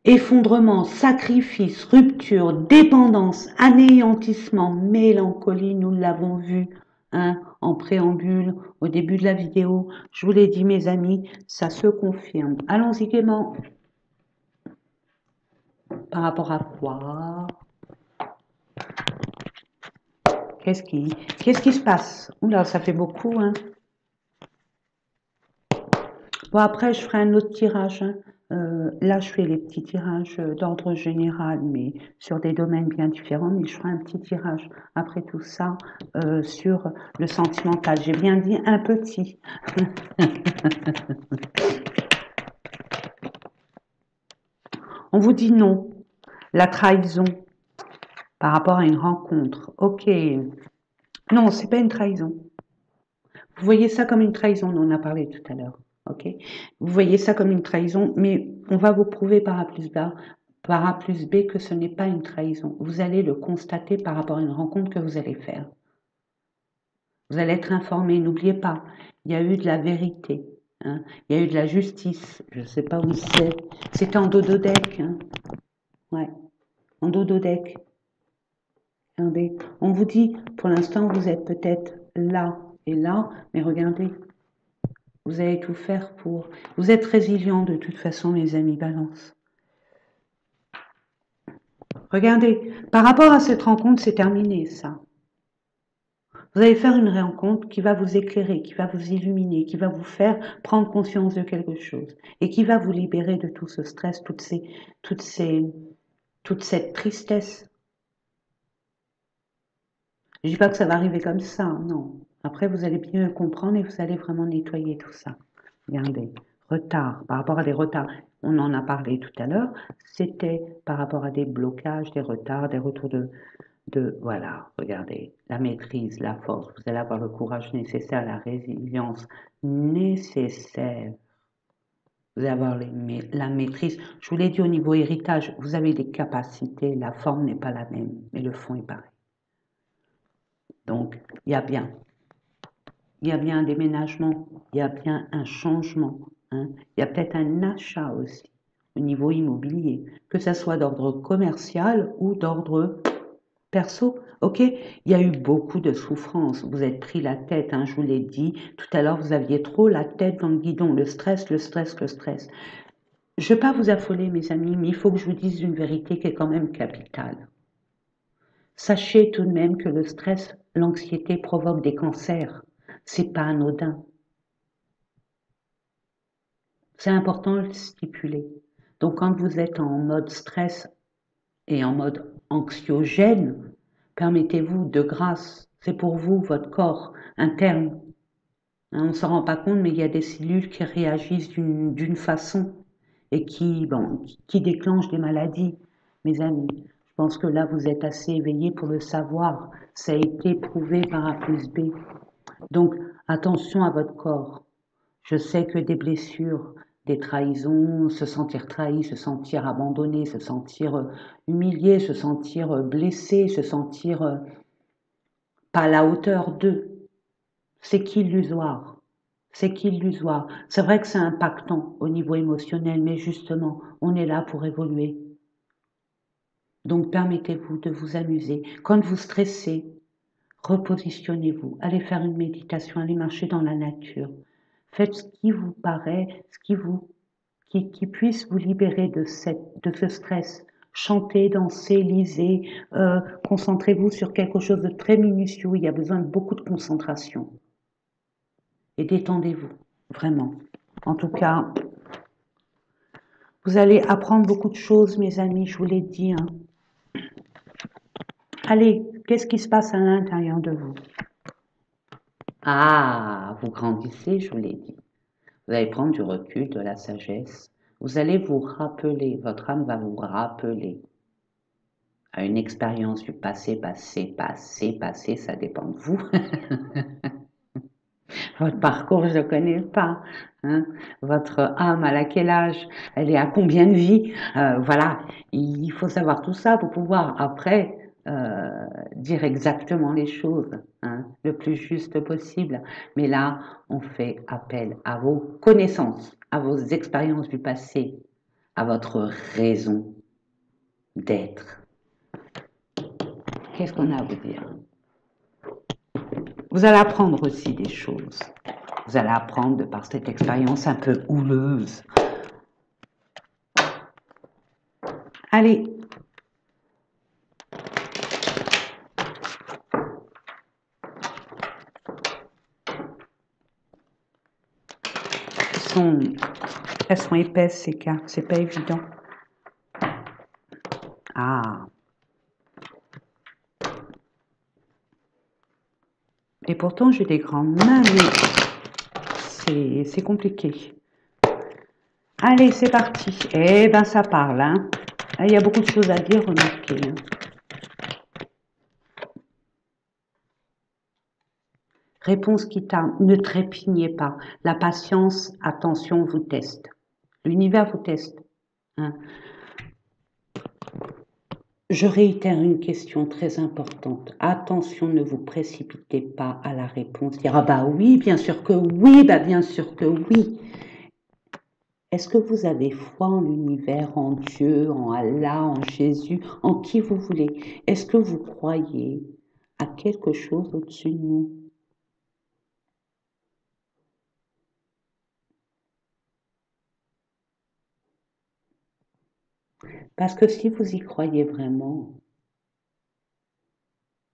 Effondrement, sacrifice, rupture, dépendance, anéantissement, mélancolie, nous l'avons vu, hein, en préambule, au début de la vidéo. Je vous l'ai dit, mes amis, ça se confirme. Allons-y gaiement. Par rapport à quoi? Qu'est-ce qui se passe? Oula, ça fait beaucoup, hein. Bon, après, je ferai un autre tirage, hein. Là, je fais les petits tirages d'ordre général, mais sur des domaines bien différents. Mais je ferai un petit tirage après tout ça sur le sentimental. J'ai bien dit un petit. On vous dit non. La trahison par rapport à une rencontre. Ok. Non, c'est pas une trahison. Vous voyez ça comme une trahison, on en a parlé tout à l'heure. Ok. Vous voyez ça comme une trahison, mais on va vous prouver par A plus B que ce n'est pas une trahison. Vous allez le constater par rapport à une rencontre que vous allez faire. Vous allez être informé, n'oubliez pas, il y a eu de la vérité, hein, il y a eu de la justice, je ne sais pas où c'est, c'était en dododec, hein, ouais, en dododec. Regardez, on vous dit, pour l'instant, vous êtes peut-être là et là, mais regardez, vous allez tout faire pour... Vous êtes résilient de toute façon, mes amis Balance. Regardez, par rapport à cette rencontre, c'est terminé, ça. Vous allez faire une rencontre qui va vous éclairer, qui va vous illuminer, qui va vous faire prendre conscience de quelque chose et qui va vous libérer de tout ce stress, toute cette tristesse. Je dis pas que ça va arriver comme ça, non. Après, vous allez bien comprendre et vous allez vraiment nettoyer tout ça. Regardez, retard, par rapport à des retards. On en a parlé tout à l'heure, c'était par rapport à des blocages, des retards, des retours voilà, regardez, la maîtrise, la force, vous allez avoir le courage nécessaire, la résilience nécessaire. Vous allez avoir la maîtrise. Je vous l'ai dit au niveau héritage, vous avez des capacités, la forme n'est pas la même, mais le fond est pareil. Donc, il y a bien un déménagement, il y a bien un changement, hein. Il y a peut-être un achat aussi au niveau immobilier, que ça soit d'ordre commercial ou d'ordre perso. Ok, il y a eu beaucoup de souffrances, vous êtes pris la tête, hein, je vous l'ai dit tout à l'heure, vous aviez trop la tête dans le guidon, le stress, le stress, le stress. Je ne vais pas vous affoler mes amis, mais il faut que je vous dise une vérité qui est quand même capitale. Sachez tout de même que le stress, l'anxiété provoquent des cancers. C'est pas anodin. C'est important de le stipuler. Donc quand vous êtes en mode stress et en mode anxiogène, permettez-vous de grâce, c'est pour vous, votre corps interne. Hein, on ne s'en rend pas compte, mais il y a des cellules qui réagissent d'une façon et qui déclenchent des maladies. Mes amis, je pense que là, vous êtes assez éveillés pour le savoir. Ça a été prouvé par A plus B. Donc, attention à votre corps. Je sais que des blessures, des trahisons, se sentir trahi, se sentir abandonné, se sentir humilié, se sentir blessé, se sentir pas à la hauteur d'eux, c'est qu'illusoire. C'est qu'illusoire. C'est vrai que c'est impactant au niveau émotionnel, mais justement, on est là pour évoluer. Donc permettez-vous de vous amuser. Quand vous stressez, repositionnez-vous. Allez faire une méditation, allez marcher dans la nature. Faites ce qui vous paraît, qui puisse vous libérer de ce stress. Chantez, dansez, lisez, concentrez-vous sur quelque chose de très minutieux. Il y a besoin de beaucoup de concentration. Et détendez-vous, vraiment. En tout cas, vous allez apprendre beaucoup de choses, mes amis, je vous l'ai dit. Hein. Allez, qu'est-ce qui se passe à l'intérieur de vous? Ah, vous grandissez, je vous l'ai dit. Vous allez prendre du recul, de la sagesse. Vous allez vous rappeler, votre âme va vous rappeler à une expérience du passé, ça dépend de vous. Votre parcours, je ne le connais pas. Hein. Votre âme, à laquelle âge? Elle est à combien de vies? Voilà, il faut savoir tout ça pour pouvoir après dire exactement les choses, hein, le plus juste possible. Mais là, on fait appel à vos connaissances, à vos expériences du passé, à votre raison d'être. Qu'est-ce qu'on a à vous dire? Vous allez apprendre aussi des choses. Vous allez apprendre de par cette expérience un peu houleuse. Allez. Elles sont épaisses ces cartes, c'est pas évident. Ah. Et pourtant j'ai des grandes mains, mais c'est compliqué. Allez, c'est parti. Eh ben ça parle, hein. Il y a beaucoup de choses à dire, remarquez. Hein. Réponse qui tarde, ne trépignez pas. La patience, attention, vous teste. L'univers vous teste. Hein. Je réitère une question très importante. Attention, ne vous précipitez pas à la réponse. Dire, ah bah oui, bien sûr que oui, bah bien sûr que oui. Est-ce que vous avez foi en l'univers, en Dieu, en Allah, en Jésus, en qui vous voulez? Est-ce que vous croyez à quelque chose au-dessus de nous? Parce que si vous y croyez vraiment,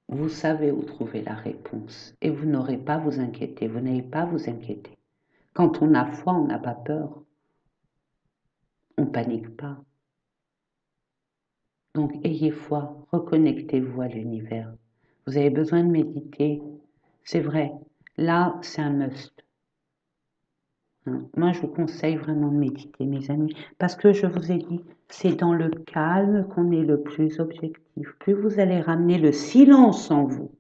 vous savez où trouver la réponse et vous n'aurez pas à vous inquiéter, vous n'avez pas à vous inquiéter. Quand on a foi, on n'a pas peur, on panique pas. Donc ayez foi, reconnectez-vous à l'univers. Vous avez besoin de méditer, c'est vrai. Là, c'est un must. hein. Moi, je vous conseille vraiment de méditer, mes amis, parce que je vous ai dit, c'est dans le calme qu'on est le plus objectif. Plus vous allez ramener le silence en vous,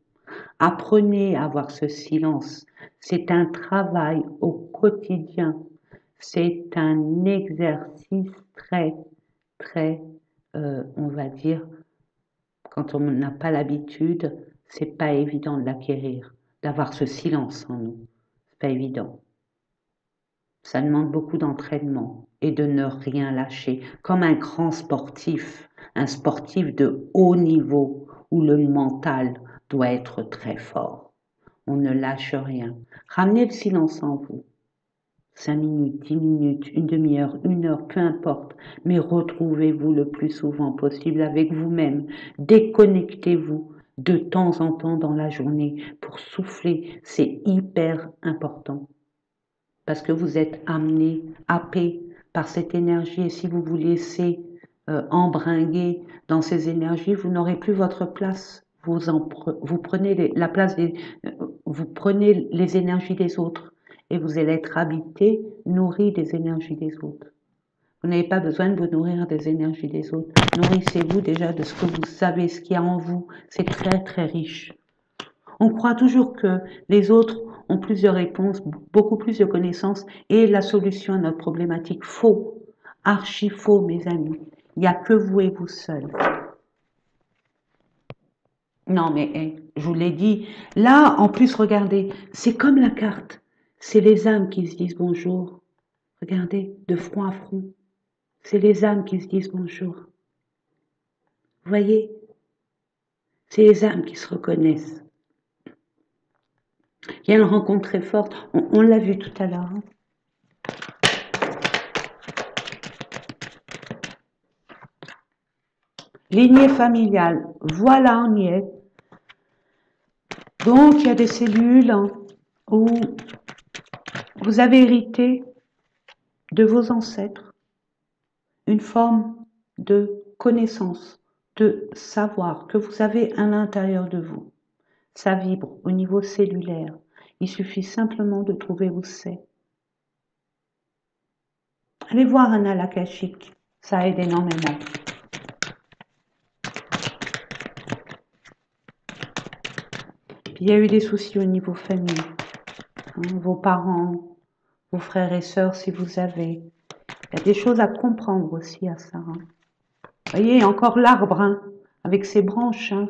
apprenez à avoir ce silence. C'est un travail au quotidien. C'est un exercice très, très, on va dire, quand on n'a pas l'habitude, c'est pas évident de l'acquérir, d'avoir ce silence en nous. C'est pas évident. Ça demande beaucoup d'entraînement et de ne rien lâcher, comme un grand sportif, un sportif de haut niveau où le mental doit être très fort. On ne lâche rien. Ramenez le silence en vous. 5 minutes, 10 minutes, une demi-heure, 1 heure, peu importe, mais retrouvez-vous le plus souvent possible avec vous-même. Déconnectez-vous de temps en temps dans la journée pour souffler. C'est hyper important parce que vous êtes amené, happé par cette énergie et si vous vous laissez embringuer dans ces énergies, vous n'aurez plus votre place. Vous prenez la place vous prenez les énergies des autres et vous allez être habité, nourri des énergies des autres. Vous n'avez pas besoin de vous nourrir des énergies des autres. Nourrissez-vous déjà de ce que vous savez, ce qu'il y a en vous. C'est très très riche. On croit toujours que les autres ont plus de réponses, beaucoup plus de connaissances et la solution à notre problématique. Faux, archi faux, mes amis. Il n'y a que vous et vous seuls. Non, mais je vous l'ai dit. Là, en plus, regardez, c'est comme la carte. C'est les âmes qui se disent bonjour. Regardez, de front à front. C'est les âmes qui se disent bonjour. Vous voyez? C'est les âmes qui se reconnaissent. Il y a une rencontre très forte. On l'a vu tout à l'heure. Hein. Lignée familiale, voilà, on y est. Donc, il y a des cellules où vous avez hérité de vos ancêtres une forme de connaissance, de savoir que vous avez à l'intérieur de vous. Ça vibre au niveau cellulaire. Il suffit simplement de trouver où c'est. Allez voir un alakashique, ça aide énormément. Puis il y a eu des soucis au niveau famille. Hein, vos parents, vos frères et sœurs si vous avez. Il y a des choses à comprendre aussi à ça. Hein. Vous voyez, encore l'arbre, hein, avec ses branches. Hein.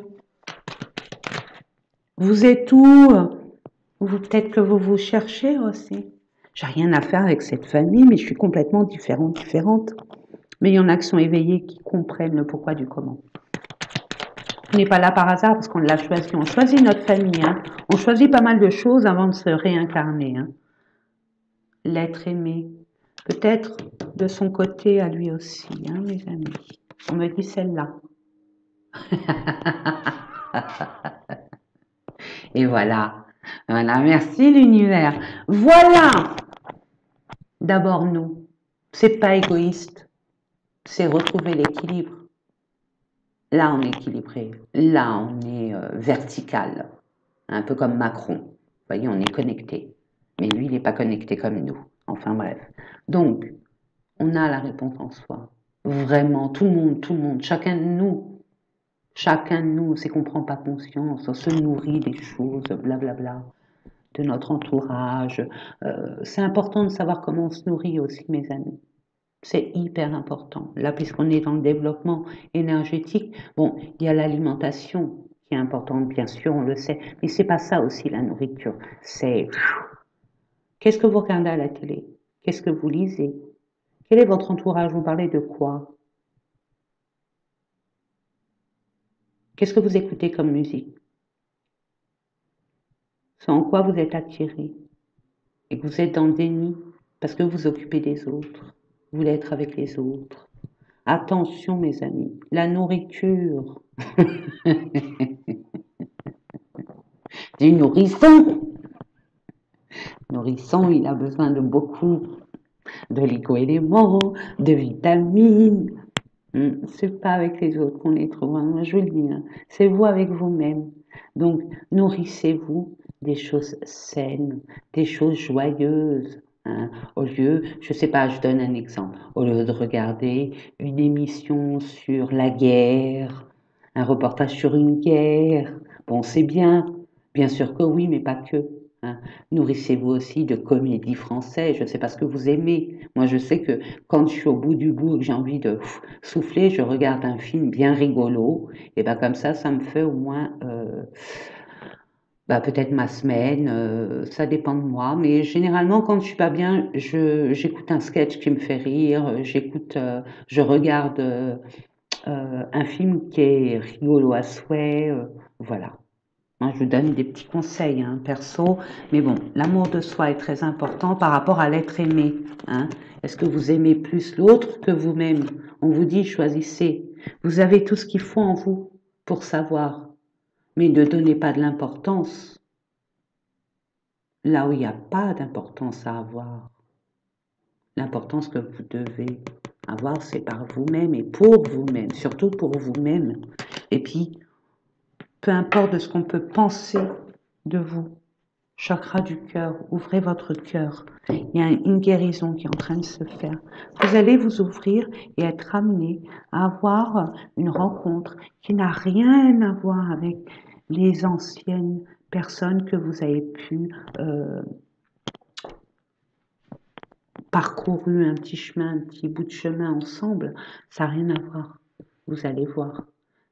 Vous êtes où? Peut-être que vous vous cherchez aussi. J'ai rien à faire avec cette famille, mais je suis complètement différente. Mais il y en a qui sont éveillés, qui comprennent le pourquoi du comment. On n'est pas là par hasard parce qu'on l'a choisi. On choisit notre famille. Hein. On choisit pas mal de choses avant de se réincarner. Hein. L'être aimé. Peut-être de son côté à lui aussi, hein, mes amis. On me dit celle-là. Et voilà. Voilà, merci l'univers. Voilà. D'abord nous. C'est pas égoïste. C'est retrouver l'équilibre. Là, on est équilibré. Là, on est vertical. Un peu comme Macron. Vous voyez, on est connecté. Mais lui, il n'est pas connecté comme nous. Enfin bref. Donc, on a la réponse en soi. Vraiment, tout le monde, chacun de nous, c'est qu'on ne prend pas conscience, on se nourrit des choses, blablabla, de notre entourage. C'est important de savoir comment on se nourrit aussi, mes amis. C'est hyper important. Là, puisqu'on est dans le développement énergétique, bon, il y a l'alimentation qui est importante, bien sûr, on le sait, mais c'est pas ça aussi la nourriture. C'est qu'est-ce que vous regardez à la télé? Qu'est-ce que vous lisez? Quel est votre entourage? Vous parlez de quoi? Qu'est-ce que vous écoutez comme musique? C'est en quoi vous êtes attiré et que vous êtes dans le déni parce que vous vous occupez des autres. Vous voulez être avec les autres. Attention, mes amis, la nourriture du nourrisson. Nourrisson, il a besoin de beaucoup d'oligo-éléments, de vitamines. C'est pas avec les autres qu'on les trouve, hein. Moi je vous le dis, hein. C'est vous avec vous-même. Donc nourrissez-vous des choses saines, des choses joyeuses. hein. Au lieu, je sais pas, je donne un exemple, au lieu de regarder une émission sur la guerre, un reportage sur une guerre, bon, c'est bien sûr que oui, mais pas que, hein. Nourrissez-vous aussi de comédies françaises, je sais pas ce que vous aimez. Moi, je sais que quand je suis au bout du bout et que j'ai envie de souffler, je regarde un film bien rigolo, et ben comme ça me fait au moins bah, peut-être ma semaine, ça dépend de moi, mais généralement quand je suis pas bien, j'écoute un sketch qui me fait rire, je regarde, un film qui est rigolo à souhait, voilà. Moi, je vous donne des petits conseils, hein, perso, mais bon, l'amour de soi est très important par rapport à l'être aimé, hein. Est-ce que vous aimez plus l'autre que vous-même? On vous dit: «Choisissez». Vous avez tout ce qu'il faut en vous pour savoir, mais ne donnez pas de l'importance là où il n'y a pas d'importance à avoir. L'importance que vous devez avoir, c'est par vous-même et pour vous-même, surtout pour vous-même. Et puis, peu importe de ce qu'on peut penser de vous, chakra du cœur, ouvrez votre cœur. Il y a une guérison qui est en train de se faire. Vous allez vous ouvrir et être amené à avoir une rencontre qui n'a rien à voir avec les anciennes personnes que vous avez pu parcouru un petit chemin, un petit bout de chemin ensemble, ça n'a rien à voir. Vous allez voir,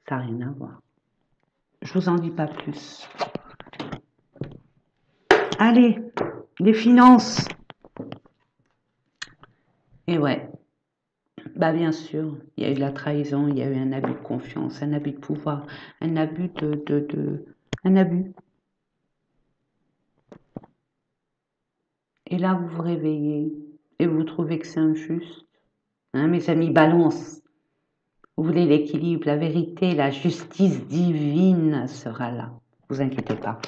ça n'a rien à voir. Je vous en dis pas plus. Allez, les finances. Et ouais, bah bien sûr, il y a eu de la trahison, il y a eu un abus de confiance, un abus de pouvoir, un abus un abus. Et là, vous vous réveillez et vous trouvez que c'est injuste. Hein, mes amis, balance. Vous voulez l'équilibre, la vérité, la justice divine sera là. Vous inquiétez pas.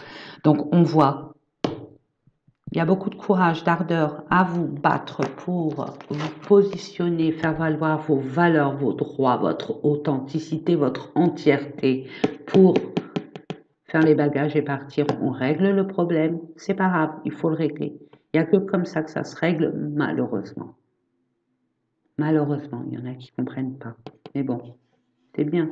Donc on voit, il y a beaucoup de courage, d'ardeur à vous battre pour vous positionner, faire valoir vos valeurs, vos droits, votre authenticité, votre entièreté pour faire les bagages et partir. On règle le problème, c'est pas grave, il faut le régler. Il n'y a que comme ça que ça se règle, malheureusement. Malheureusement, il y en a qui ne comprennent pas. Mais bon, c'est bien.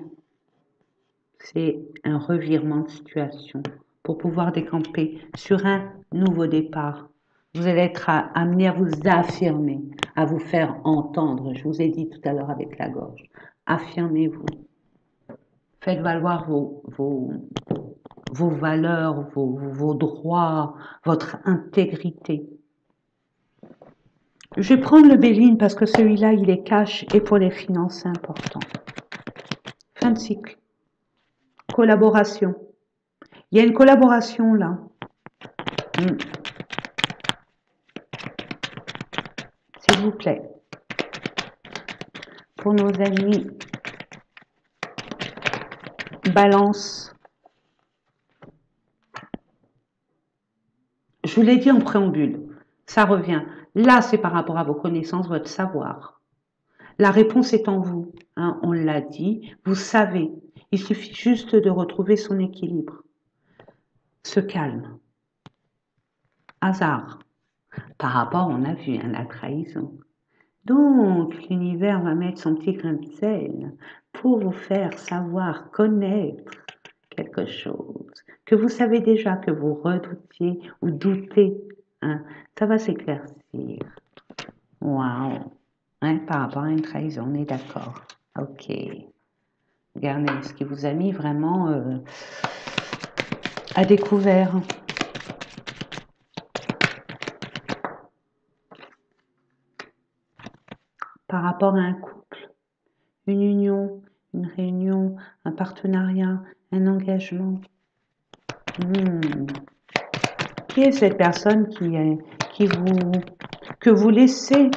C'est un revirement de situation pour pouvoir décamper sur un nouveau départ. Vous allez être amené à vous affirmer, à vous faire entendre. Je vous ai dit tout à l'heure avec la gorge. Affirmez-vous. Faites valoir vos valeurs, vos droits, votre intégrité. Je vais prendre le Béline parce que celui-là, il est cash et pour les finances, c'est important. Fin de cycle. Collaboration. Il y a une collaboration là. S'il vous plaît. Pour nos amis Balance. Je vous l'ai dit en préambule, ça revient. Là, c'est par rapport à vos connaissances, votre savoir. La réponse est en vous, hein, on l'a dit, vous savez. Il suffit juste de retrouver son équilibre. Ce calme. Hasard. Par rapport, on a vu, hein, la trahison. Donc, l'univers va mettre son petit grain de sel pour vous faire savoir, connaître quelque chose que vous savez déjà, que vous redoutiez ou doutez. Hein, ça va s'éclaircir. Waouh! Hein, par rapport à une trahison, on est d'accord. Ok. Regardez ce qui vous a mis vraiment à découvert. Par rapport à un couple, une union, une réunion, un partenariat, un engagement. Qui est cette personne que vous laissez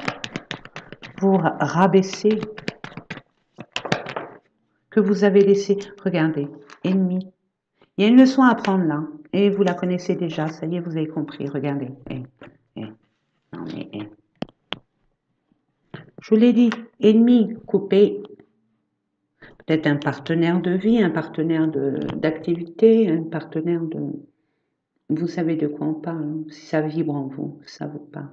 vous rabaisser, que vous avez laissé, regardez, ennemi. Il y a une leçon à apprendre là, et vous la connaissez déjà, ça y est, vous avez compris, regardez. Non mais, je vous l'ai dit, ennemi, coupé. Peut-être un partenaire de vie, un partenaire d'activité, un partenaire de... Vous savez de quoi on parle, hein, si ça vibre en vous, ça vous parle.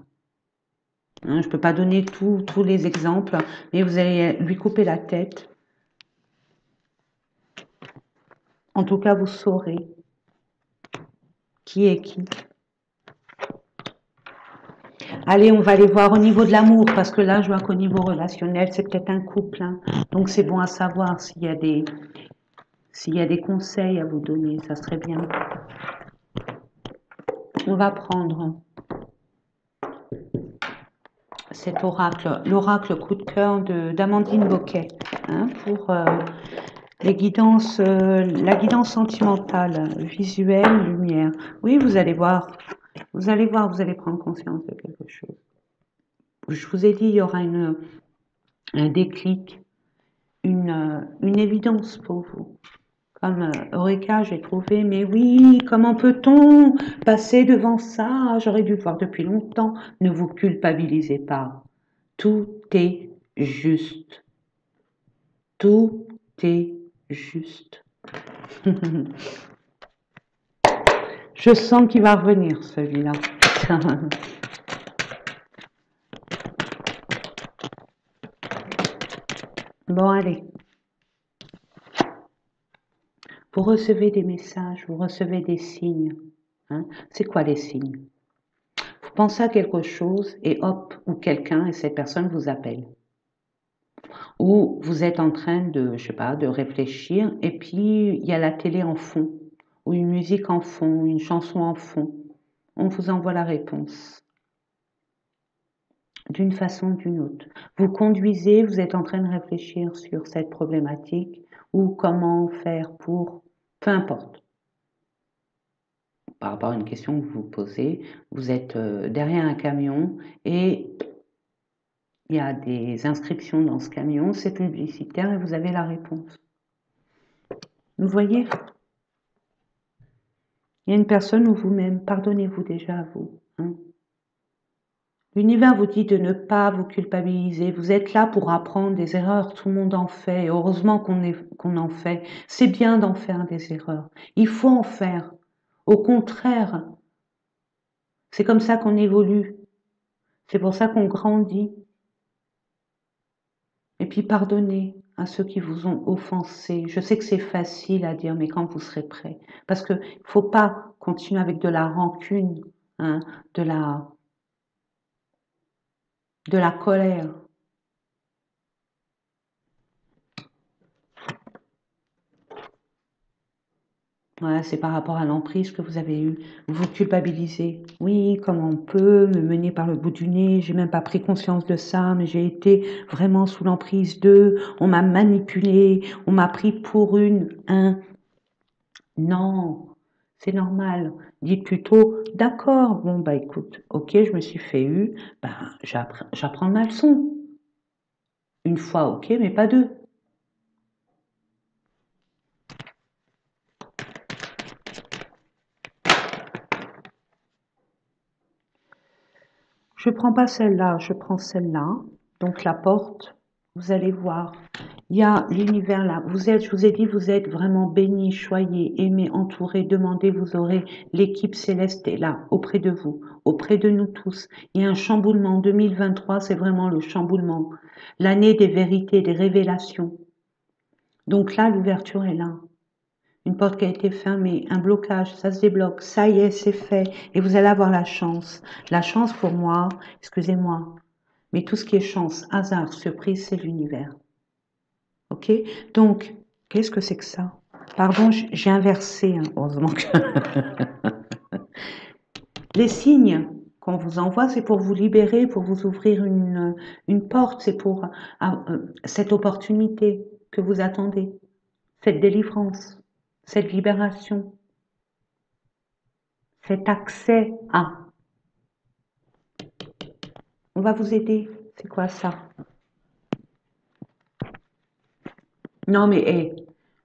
Hein, je ne peux pas donner tous les exemples, mais vous allez lui couper la tête. En tout cas, vous saurez qui est qui. Allez, on va aller voir au niveau de l'amour, parce que là, je vois qu'au niveau relationnel, c'est peut-être un couple. Hein. Donc, c'est bon à savoir s'il y a des conseils à vous donner, ça serait bien. On va prendre cet oracle, l'oracle coup de cœur d'Amandine Boquet, hein, pour la guidance sentimentale, visuelle, lumière. Oui, vous allez voir, vous allez prendre conscience de quelque chose. Je vous ai dit, il y aura un déclic, une évidence pour vous. Comme Eureka, j'ai trouvé, mais oui, comment peut-on passer devant ça? J'aurais dû le voir depuis longtemps. Ne vous culpabilisez pas. Tout est juste. Tout est juste. Je sens qu'il va revenir, celui-là. Bon, allez. Vous recevez des messages, vous recevez des signes. Hein? C'est quoi les signes? Vous pensez à quelque chose et hop, ou quelqu'un et cette personne vous appelle. Ou vous êtes en train de, je sais pas, de réfléchir et puis il y a la télé en fond, ou une musique en fond, une chanson en fond. On vous envoie la réponse. D'une façon ou d'une autre. Vous conduisez, vous êtes en train de réfléchir sur cette problématique ou comment faire pour, peu importe. Par rapport à une question que vous vous posez, vous êtes derrière un camion et il y a des inscriptions dans ce camion, c'est publicitaire et vous avez la réponse. Vous voyez? Il y a une personne ou vous-même, pardonnez-vous déjà à vous. Hein? L'univers vous dit de ne pas vous culpabiliser. Vous êtes là pour apprendre des erreurs. Tout le monde en fait. Et heureusement qu'on en fait. C'est bien d'en faire des erreurs. Il faut en faire. Au contraire, c'est comme ça qu'on évolue. C'est pour ça qu'on grandit. Et puis pardonnez à ceux qui vous ont offensé. Je sais que c'est facile à dire, mais quand vous serez prêt. Parce qu'il ne faut pas continuer avec de la rancune, hein, de la colère. Ouais, c'est par rapport à l'emprise que vous avez eue. Vous vous culpabilisez. Oui, comment on peut me mener par le bout du nez? J'ai même pas pris conscience de ça, mais j'ai été vraiment sous l'emprise d'eux. On m'a manipulé, on m'a pris pour un. Non, c'est normal. Dites plutôt, d'accord, bon, bah écoute, ok, je me suis fait eu, ben j'apprends ma leçon. Une fois, ok, mais pas deux. Je prends pas celle-là, je prends celle-là. Donc la porte, vous allez voir, il y a l'univers là. Je vous ai dit, vous êtes vraiment bénis, choyés, aimés, entourés, demandez, vous aurez l'équipe céleste est là, auprès de vous, auprès de nous tous. Il y a un chamboulement. 2023, c'est vraiment le chamboulement. L'année des vérités, des révélations. Donc là, l'ouverture est là. Une porte qui a été fermée, un blocage, ça se débloque, ça y est, c'est fait, et vous allez avoir la chance. La chance pour moi, excusez-moi, mais tout ce qui est chance, hasard, surprise, c'est l'univers. Ok? Donc, qu'est-ce que c'est que ça? Pardon, j'ai inversé, hein, heureusement que... Les signes qu'on vous envoie, c'est pour vous libérer, pour vous ouvrir une porte, c'est pour cette opportunité que vous attendez, cette délivrance, cette libération. Cet accès à. On va vous aider. C'est quoi ça? Non mais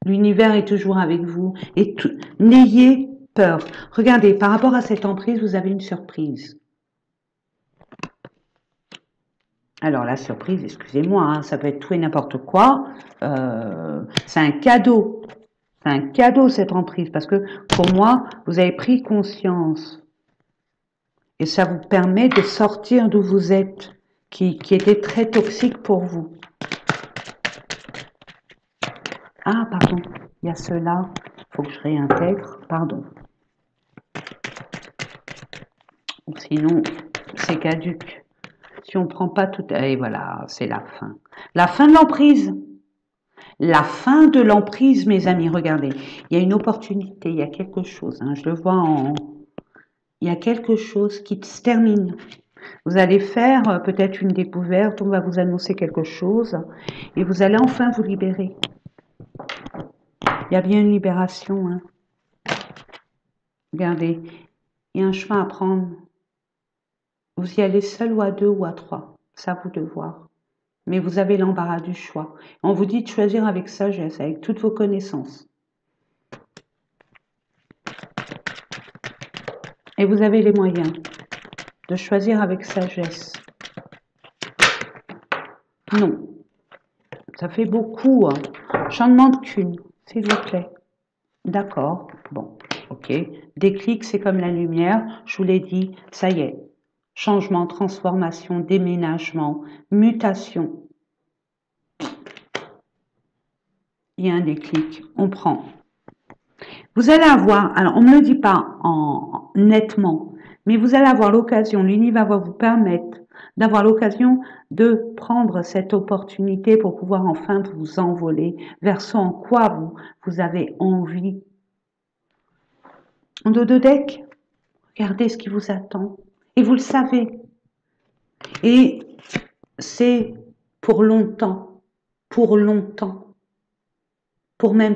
l'univers est toujours avec vous. Et n'ayez peur. Regardez, par rapport à cette emprise, vous avez une surprise. Alors la surprise, excusez-moi, hein, ça peut être tout et n'importe quoi. C'est un cadeau. C'est un cadeau cette emprise parce que pour moi, vous avez pris conscience. Et ça vous permet de sortir d'où vous êtes. qui était très toxique pour vous. Ah, pardon, il y a cela, il faut que je réintègre, pardon. Sinon, c'est caduc. Si on ne prend pas tout... Et voilà, c'est la fin. La fin de l'emprise. La fin de l'emprise, mes amis, regardez. Il y a une opportunité, il y a quelque chose. Hein, je le vois en... Il y a quelque chose qui se termine. Vous allez faire peut-être une découverte, on va vous annoncer quelque chose et vous allez enfin vous libérer. Il y a bien une libération. Hein. Regardez, il y a un chemin à prendre. Vous y allez seul ou à deux ou à trois. C'est à vous de voir. Mais vous avez l'embarras du choix. On vous dit de choisir avec sagesse, avec toutes vos connaissances. Et vous avez les moyens de choisir avec sagesse. Non, ça fait beaucoup. Hein. J'en demande qu'une, s'il vous plaît. D'accord, bon, ok. Déclic, c'est comme la lumière, je vous l'ai dit, ça y est. Changement, transformation, déménagement, mutation. Il y a un déclic, on prend. Vous allez avoir, alors on ne me le dit pas nettement, mais vous allez avoir l'occasion, l'univers va vous permettre d'avoir l'occasion de prendre cette opportunité pour pouvoir enfin vous envoler vers ce en quoi vous avez envie. En dos de deck, regardez ce qui vous attend. Et vous le savez. Et c'est pour longtemps, pour même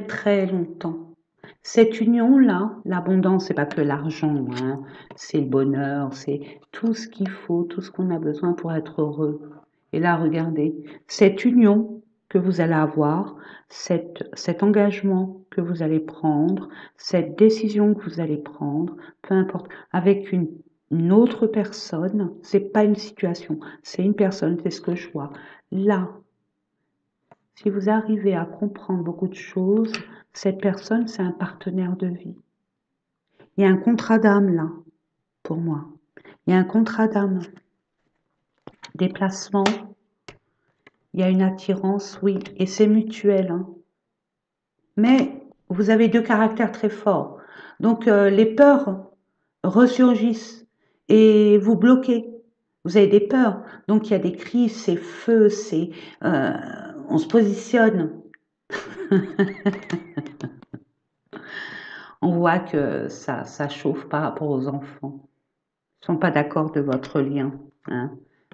très longtemps. Cette union-là, l'abondance, c'est pas que l'argent, hein, c'est le bonheur, c'est tout ce qu'il faut, tout ce qu'on a besoin pour être heureux. Et là, regardez, cette union que vous allez avoir, cet engagement que vous allez prendre, cette décision que vous allez prendre, peu importe, avec une autre personne, c'est pas une situation, c'est une personne, c'est ce que je vois. Là, si vous arrivez à comprendre beaucoup de choses, cette personne, c'est un partenaire de vie. Il y a un contrat d'âme là, pour moi. Il y a un contrat d'âme. Déplacement, il y a une attirance, oui, et c'est mutuel. Hein. Mais vous avez deux caractères très forts. Donc les peurs ressurgissent et vous bloquez. Vous avez des peurs. Donc il y a des crises, c'est feu, c'est... on se positionne. On voit que ça chauffe par rapport aux enfants. Ils ne sont pas d'accord de votre lien. Hein.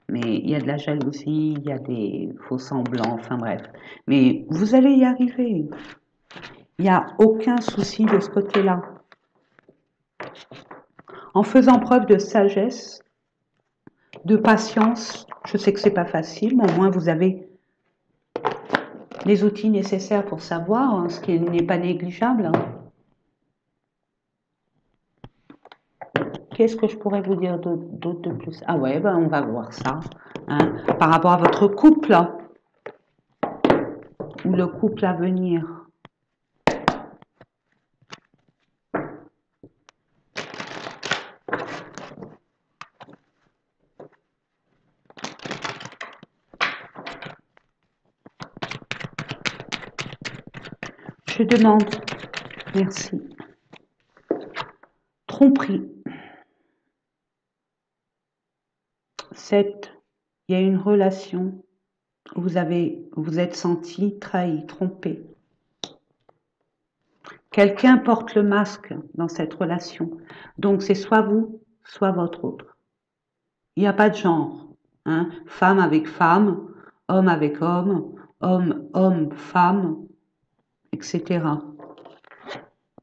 Mais il y a de la jalousie, il y a des faux semblants, enfin bref. Mais vous allez y arriver. Il n'y a aucun souci de ce côté-là. En faisant preuve de sagesse, de patience, je sais que c'est pas facile, mais au moins vous avez les outils nécessaires pour savoir, hein, ce qui n'est pas négligeable. Hein. Qu'est-ce que je pourrais vous dire d'autre de plus? Ah ouais, ben on va voir ça. Hein, par rapport à votre couple, ou le couple à venir. Je demande, merci. Tromperie. Il y a une relation où vous êtes senti trahi, trompé. Quelqu'un porte le masque dans cette relation. Donc c'est soit vous, soit votre autre. Il n'y a pas de genre. Hein. Femme avec femme, homme avec homme, homme, femme, etc.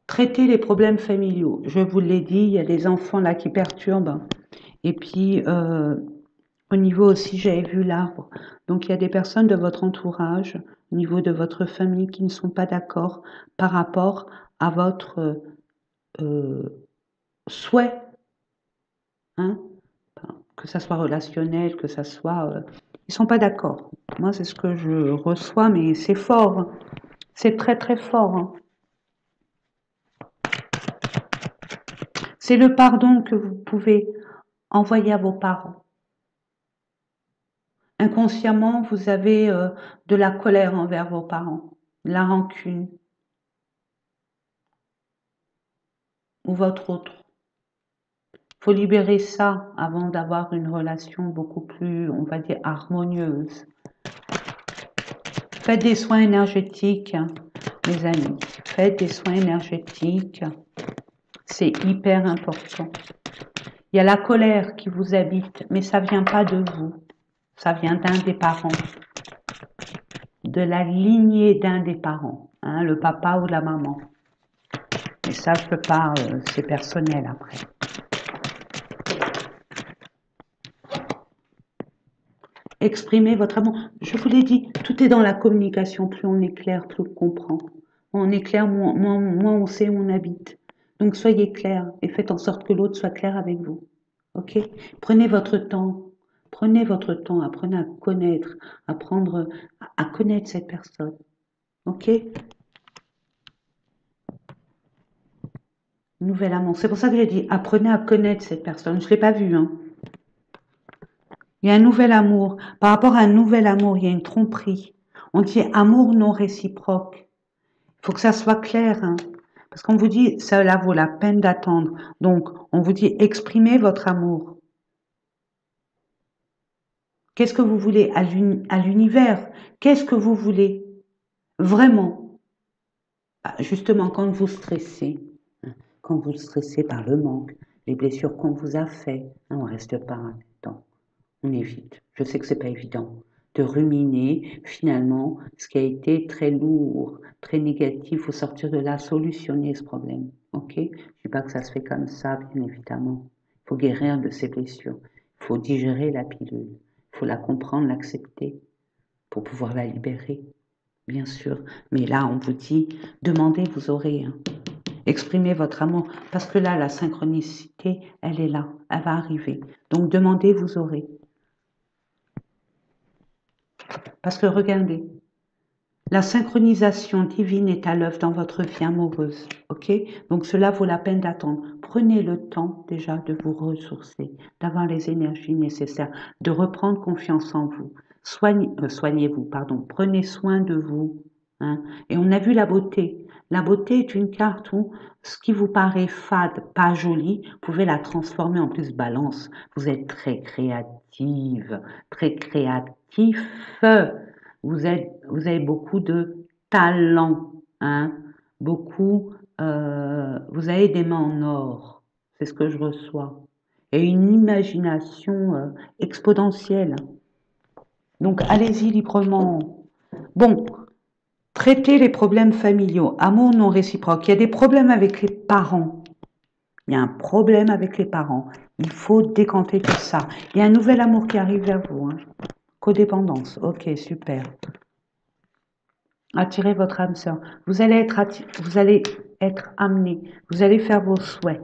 Traiter les problèmes familiaux. Je vous l'ai dit, il y a des enfants là qui perturbent. Et puis, au niveau aussi, j'avais vu l'arbre. Donc, il y a des personnes de votre entourage, au niveau de votre famille, qui ne sont pas d'accord par rapport à votre souhait. Hein, que ça soit relationnel, que ça soit... ils ne sont pas d'accord. Moi, c'est ce que je reçois, mais c'est fort. Hein. C'est très, très fort. Hein. C'est le pardon que vous pouvez envoyer à vos parents. Inconsciemment, vous avez de la colère envers vos parents, de la rancune, ou votre autre. Il faut libérer ça avant d'avoir une relation beaucoup plus, on va dire, harmonieuse. Faites des soins énergétiques, hein, mes amis. Faites des soins énergétiques. C'est hyper important. Il y a la colère qui vous habite, mais ça vient pas de vous. Ça vient d'un des parents. De la lignée d'un des parents. Hein, le papa ou la maman. Et ça, je peux pas, c'est personnel après. Exprimez votre amour. Je vous l'ai dit, tout est dans la communication. Plus on est clair, plus on comprend. Moins on est clair, moins on sait où on habite. Donc soyez clair et faites en sorte que l'autre soit clair avec vous. Ok? Prenez votre temps. Prenez votre temps. Apprenez à connaître, apprendre à connaître cette personne. Ok? Nouvel amour. C'est pour ça que j'ai dit apprenez à connaître cette personne. Je ne l'ai pas vu, hein. Il y a un nouvel amour. Par rapport à un nouvel amour, il y a une tromperie. On dit amour non réciproque. Il faut que ça soit clair, hein. Parce qu'on vous dit, cela vaut la peine d'attendre. Donc, on vous dit, exprimez votre amour. Qu'est-ce que vous voulez à l'univers? Qu'est-ce que vous voulez? Vraiment. Justement, quand vous stressez par le manque, les blessures qu'on vous a fait, on reste pas dedans. On évite. Je sais que c'est pas évident de ruminer finalement ce qui a été très lourd, très négatif. Il faut sortir de là, solutionner ce problème. Ok? Je dis pas que ça se fait comme ça, bien évidemment. Il faut guérir de ces blessures. Il faut digérer la pilule. Il faut la comprendre, l'accepter pour pouvoir la libérer, bien sûr. Mais là, on vous dit, demandez, vous aurez. Hein. Exprimez votre amour, parce que là, la synchronicité, elle est là, elle va arriver. Donc demandez, vous aurez. Parce que regardez, la synchronisation divine est à l'œuvre dans votre vie amoureuse, ok? Donc cela vaut la peine d'attendre. Prenez le temps déjà de vous ressourcer, d'avoir les énergies nécessaires, de reprendre confiance en vous. Soignez-vous, pardon. Prenez soin de vous. Hein? Et on a vu la beauté. La beauté est une carte où ce qui vous paraît fade, pas joli, vous pouvez la transformer en plus balance. Vous êtes très créative, très créatif. Vous avez beaucoup de talent, hein, beaucoup, vous avez des mains en or, c'est ce que je reçois, et une imagination exponentielle. Donc allez-y librement. Bon, traitez les problèmes familiaux, amour non réciproque. Il y a des problèmes avec les parents. Il y a un problème avec les parents. Il faut décanter tout ça. Il y a un nouvel amour qui arrive vers vous. Hein. Codépendance. Ok, super. Attirez votre âme sœur. Vous allez être amené. Vous allez faire vos souhaits.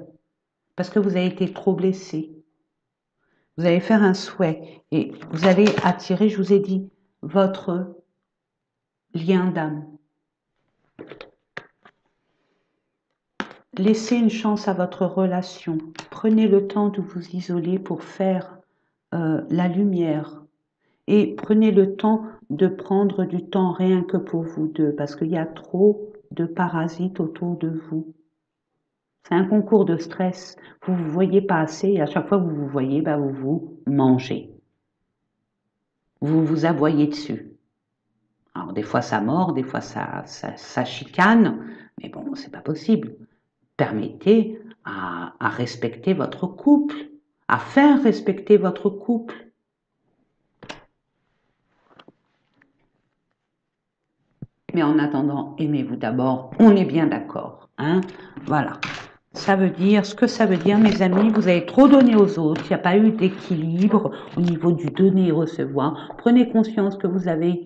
Parce que vous avez été trop blessé. Vous allez faire un souhait. Et vous allez attirer, je vous ai dit, votre lien d'âme. Laissez une chance à votre relation. Prenez le temps de vous isoler pour faire la lumière. Et prenez le temps de prendre du temps rien que pour vous deux, parce qu'il y a trop de parasites autour de vous. C'est un concours de stress. Vous ne vous voyez pas assez et à chaque fois que vous vous voyez, bah, vous vous mangez. Vous vous aboyez dessus. Alors des fois ça mord, des fois ça chicane, mais bon, c'est pas possible. Permettez à respecter votre couple, à faire respecter votre couple. Mais en attendant, aimez-vous d'abord, on est bien d'accord. Hein? Voilà. Ça veut dire, ce que ça veut dire, mes amis, vous avez trop donné aux autres, il n'y a pas eu d'équilibre au niveau du donner et recevoir. Prenez conscience que vous avez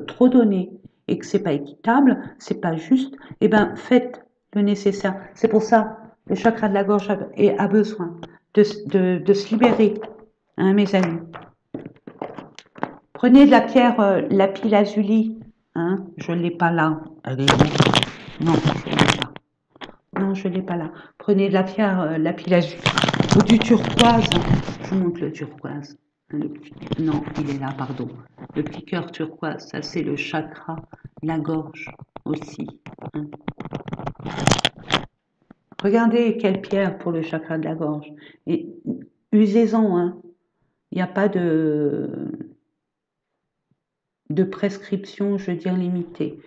trop donné et que c'est pas équitable, c'est pas juste. Eh ben, faites le nécessaire. C'est pour ça, le chakra de la gorge a besoin de se libérer, hein, mes amis. Prenez de la pierre lapis lazuli. Hein, je ne l'ai pas là. Elle est où? Non, je ne l'ai pas. Non, je ne l'ai pas là. Prenez de la pierre lapis lazuli ou du turquoise. Je vous montre le turquoise. Non, il est là, pardon. Le petit cœur turquoise, ça c'est le chakra de la gorge aussi. Hein. Regardez quelle pierre pour le chakra de la gorge. Et usez-en, hein. Il n'y a pas de prescription, je veux dire, limitée.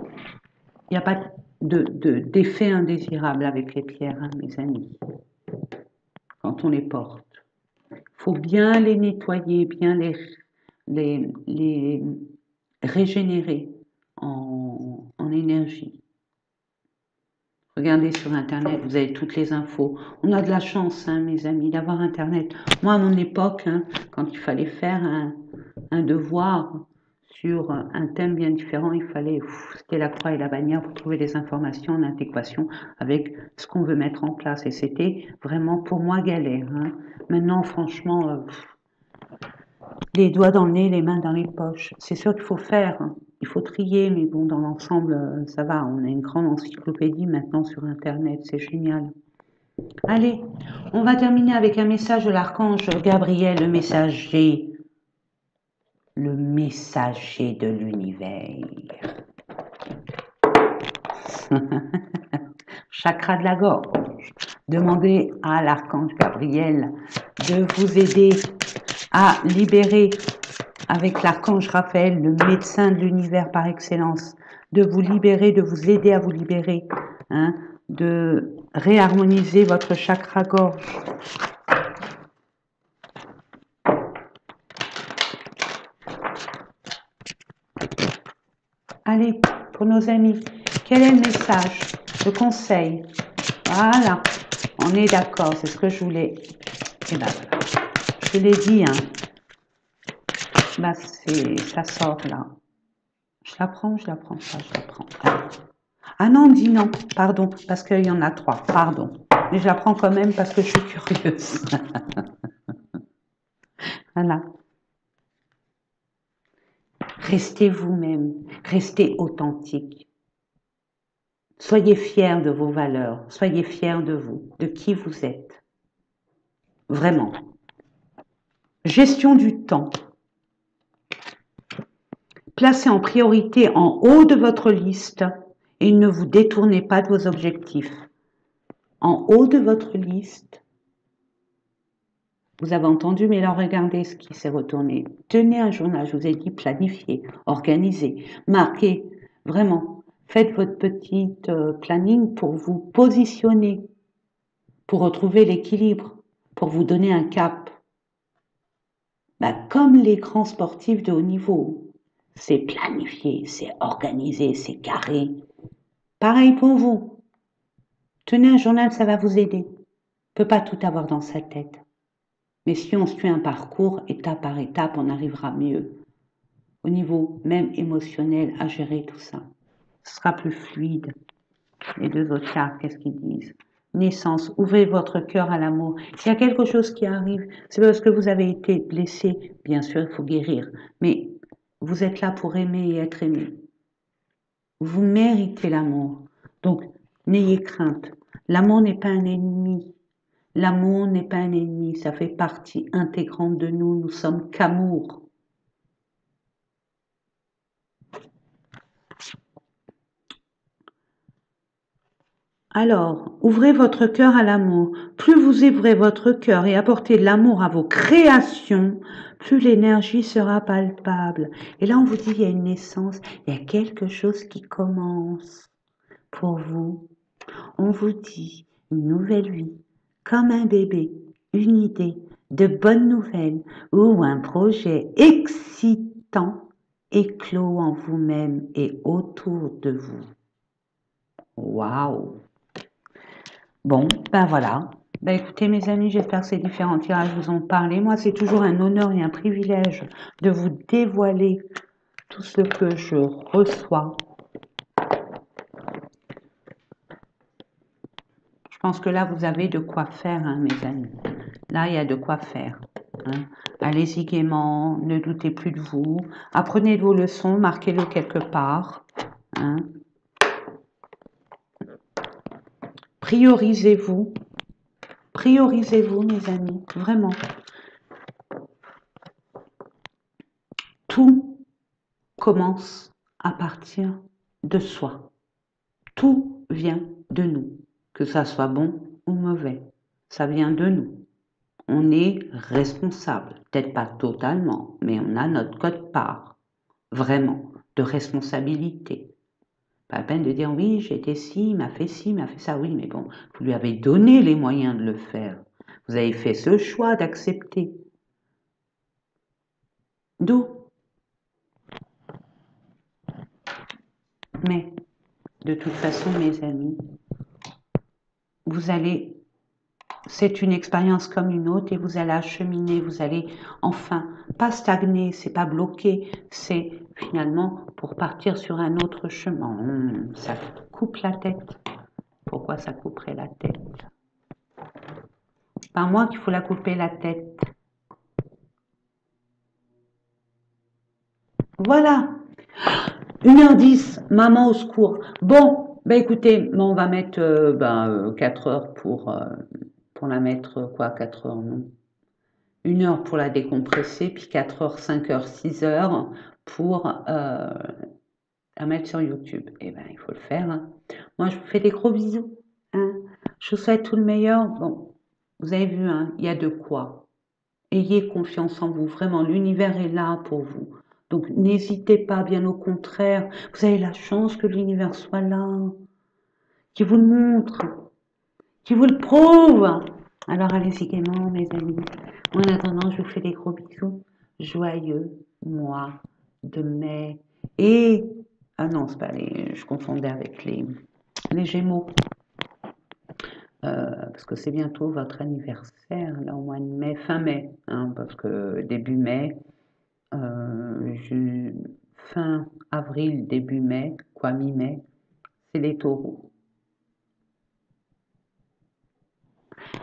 Il n'y a pas d'effet indésirable avec les pierres, hein, mes amis, quand on les porte. Il faut bien les nettoyer, bien les régénérer en énergie. Regardez sur Internet, vous avez toutes les infos. On a de la chance, hein, mes amis, d'avoir Internet. Moi, à mon époque, hein, quand il fallait faire un devoir sur un thème bien différent, il fallait, c'était la croix et la bannière pour trouver des informations en adéquation avec ce qu'on veut mettre en place. Et c'était vraiment pour moi galère. Hein. Maintenant, franchement, les doigts dans le nez, les mains dans les poches. C'est sûr qu'il faut faire, hein. Il faut trier, mais bon, dans l'ensemble, ça va. On a une grande encyclopédie maintenant sur Internet, c'est génial. Allez, on va terminer avec un message de l'archange Gabriel, le messager de l'univers. Chakra de la gorge. Demandez à l'archange Gabriel de vous aider à libérer, avec l'archange Raphaël, le médecin de l'univers par excellence, de vous libérer, de vous aider à vous libérer, hein, de réharmoniser votre chakra gorge. Allez, pour nos amis, quel est le message, le conseil? Voilà, on est d'accord, c'est ce que je voulais. Et ben voilà, je l'ai dit, hein. Bah ça sort là. Je la prends, je la prends pas, je la prends. Ah non, dis non, pardon, parce qu'il y en a 3, pardon. Mais je la prends quand même parce que je suis curieuse. Voilà. Restez vous-même, restez authentique. Soyez fiers de vos valeurs, soyez fiers de vous, de qui vous êtes. Vraiment. Gestion du temps. Placez en priorité en haut de votre liste et ne vous détournez pas de vos objectifs. En haut de votre liste, vous avez entendu, mais là, regardez ce qui s'est retourné. Tenez un journal, je vous ai dit planifier, organiser, marquer, vraiment. Faites votre petite planning pour vous positionner, pour retrouver l'équilibre, pour vous donner un cap. Bah, comme les grands sportifs de haut niveau, c'est planifié, c'est organisé, c'est carré. Pareil pour vous. Tenez un journal, ça va vous aider. On ne peut pas tout avoir dans sa tête. Mais si on suit un parcours, étape par étape, on arrivera mieux. Au niveau même émotionnel, à gérer tout ça. Ce sera plus fluide. Les 2 autres cartes, qu'est-ce qu'ils disent? Naissance, ouvrez votre cœur à l'amour. S'il y a quelque chose qui arrive, c'est parce que vous avez été blessé. Bien sûr, il faut guérir. Mais vous êtes là pour aimer et être aimé. Vous méritez l'amour. Donc, n'ayez crainte. L'amour n'est pas un ennemi. L'amour n'est pas un ennemi, ça fait partie intégrante de nous, nous sommes qu'amour. Alors, ouvrez votre cœur à l'amour. Plus vous ouvrez votre cœur et apportez de l'amour à vos créations, plus l'énergie sera palpable. Et là, on vous dit, il y a une naissance, il y a quelque chose qui commence pour vous. On vous dit, une nouvelle vie, comme un bébé, une idée, de bonnes nouvelles ou un projet excitant éclot en vous-même et autour de vous. Waouh! Bon, ben voilà. Ben écoutez mes amis, j'espère que ces différents tirages vous ont parlé. Moi, c'est toujours un honneur et un privilège de vous dévoiler tout ce que je reçois. Je pense que là, vous avez de quoi faire, hein, mes amis. Là, il y a de quoi faire. Hein. Allez-y gaiement, ne doutez plus de vous. Apprenez vos leçons, marquez-le quelque part. Hein. Priorisez-vous. Priorisez-vous, mes amis, vraiment. tout commence à partir de soi. Tout vient de nous, que ça soit bon ou mauvais. Ça vient de nous. On est responsable, peut-être pas totalement, mais on a notre quote-part, vraiment, de responsabilité. Pas la peine de dire oui, j'étais ci, il m'a fait ci, il m'a fait ça. Oui, mais bon, vous lui avez donné les moyens de le faire. Vous avez fait ce choix d'accepter. D'où? Mais, de toute façon, mes amis, vous allez, c'est une expérience comme une autre et vous allez acheminer, vous allez enfin, pas stagner, c'est pas bloquer, c'est finalement pour partir sur un autre chemin. Ça coupe la tête. Pourquoi ça couperait la tête? Pas moi qu'il faut la couper la tête. Voilà. 1h10, maman au secours. Bon, bah écoutez, on va mettre 4 heures pour la mettre, quoi, 4 heures, non. 1 heure pour la décompresser, puis 4 heures, 5 heures, 6 heures pour la mettre sur YouTube. Eh ben, il faut le faire, hein. Moi, je vous fais des gros bisous, hein. Je vous souhaite tout le meilleur. Bon, vous avez vu, hein, il y a de quoi. Ayez confiance en vous, vraiment, l'univers est là pour vous. Donc n'hésitez pas, bien au contraire, vous avez la chance que l'univers soit là, qui vous le montre, qui vous le prouve. Alors allez-y gaiement, mes amis. En attendant, je vous fais des gros bisous. Joyeux mois de mai. Et, ah non, c'est pas je confondais avec les Gémeaux. Parce que c'est bientôt votre anniversaire, là, au mois de mai, fin mai, hein, parce que début mai, fin avril, début mai, quoi, mi-mai, c'est les taureaux.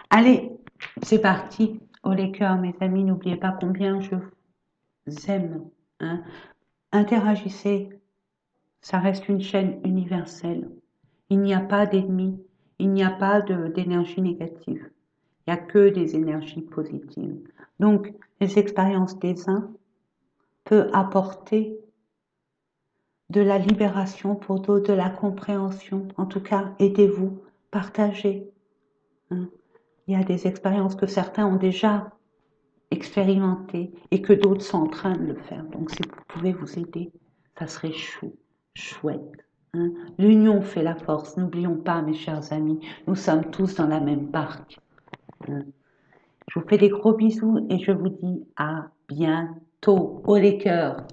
Allez, c'est parti. Oh les cœurs, mes amis, n'oubliez pas combien je vous aime, hein. Interagissez, ça reste une chaîne universelle. Il n'y a pas d'ennemis, il n'y a pas d'énergie négative. Il n'y a que des énergies positives. Donc, les expériences des uns peuvent apporter de la libération pour d'autres, de la compréhension. En tout cas, aidez-vous, partagez, hein. Il y a des expériences que certains ont déjà expérimentées et que d'autres sont en train de le faire. Donc, si vous pouvez vous aider, ça serait chouette, hein. L'union fait la force. N'oublions pas, mes chers amis, nous sommes tous dans la même barque, hein. Je vous fais des gros bisous et je vous dis à bientôt. Oh les cœurs.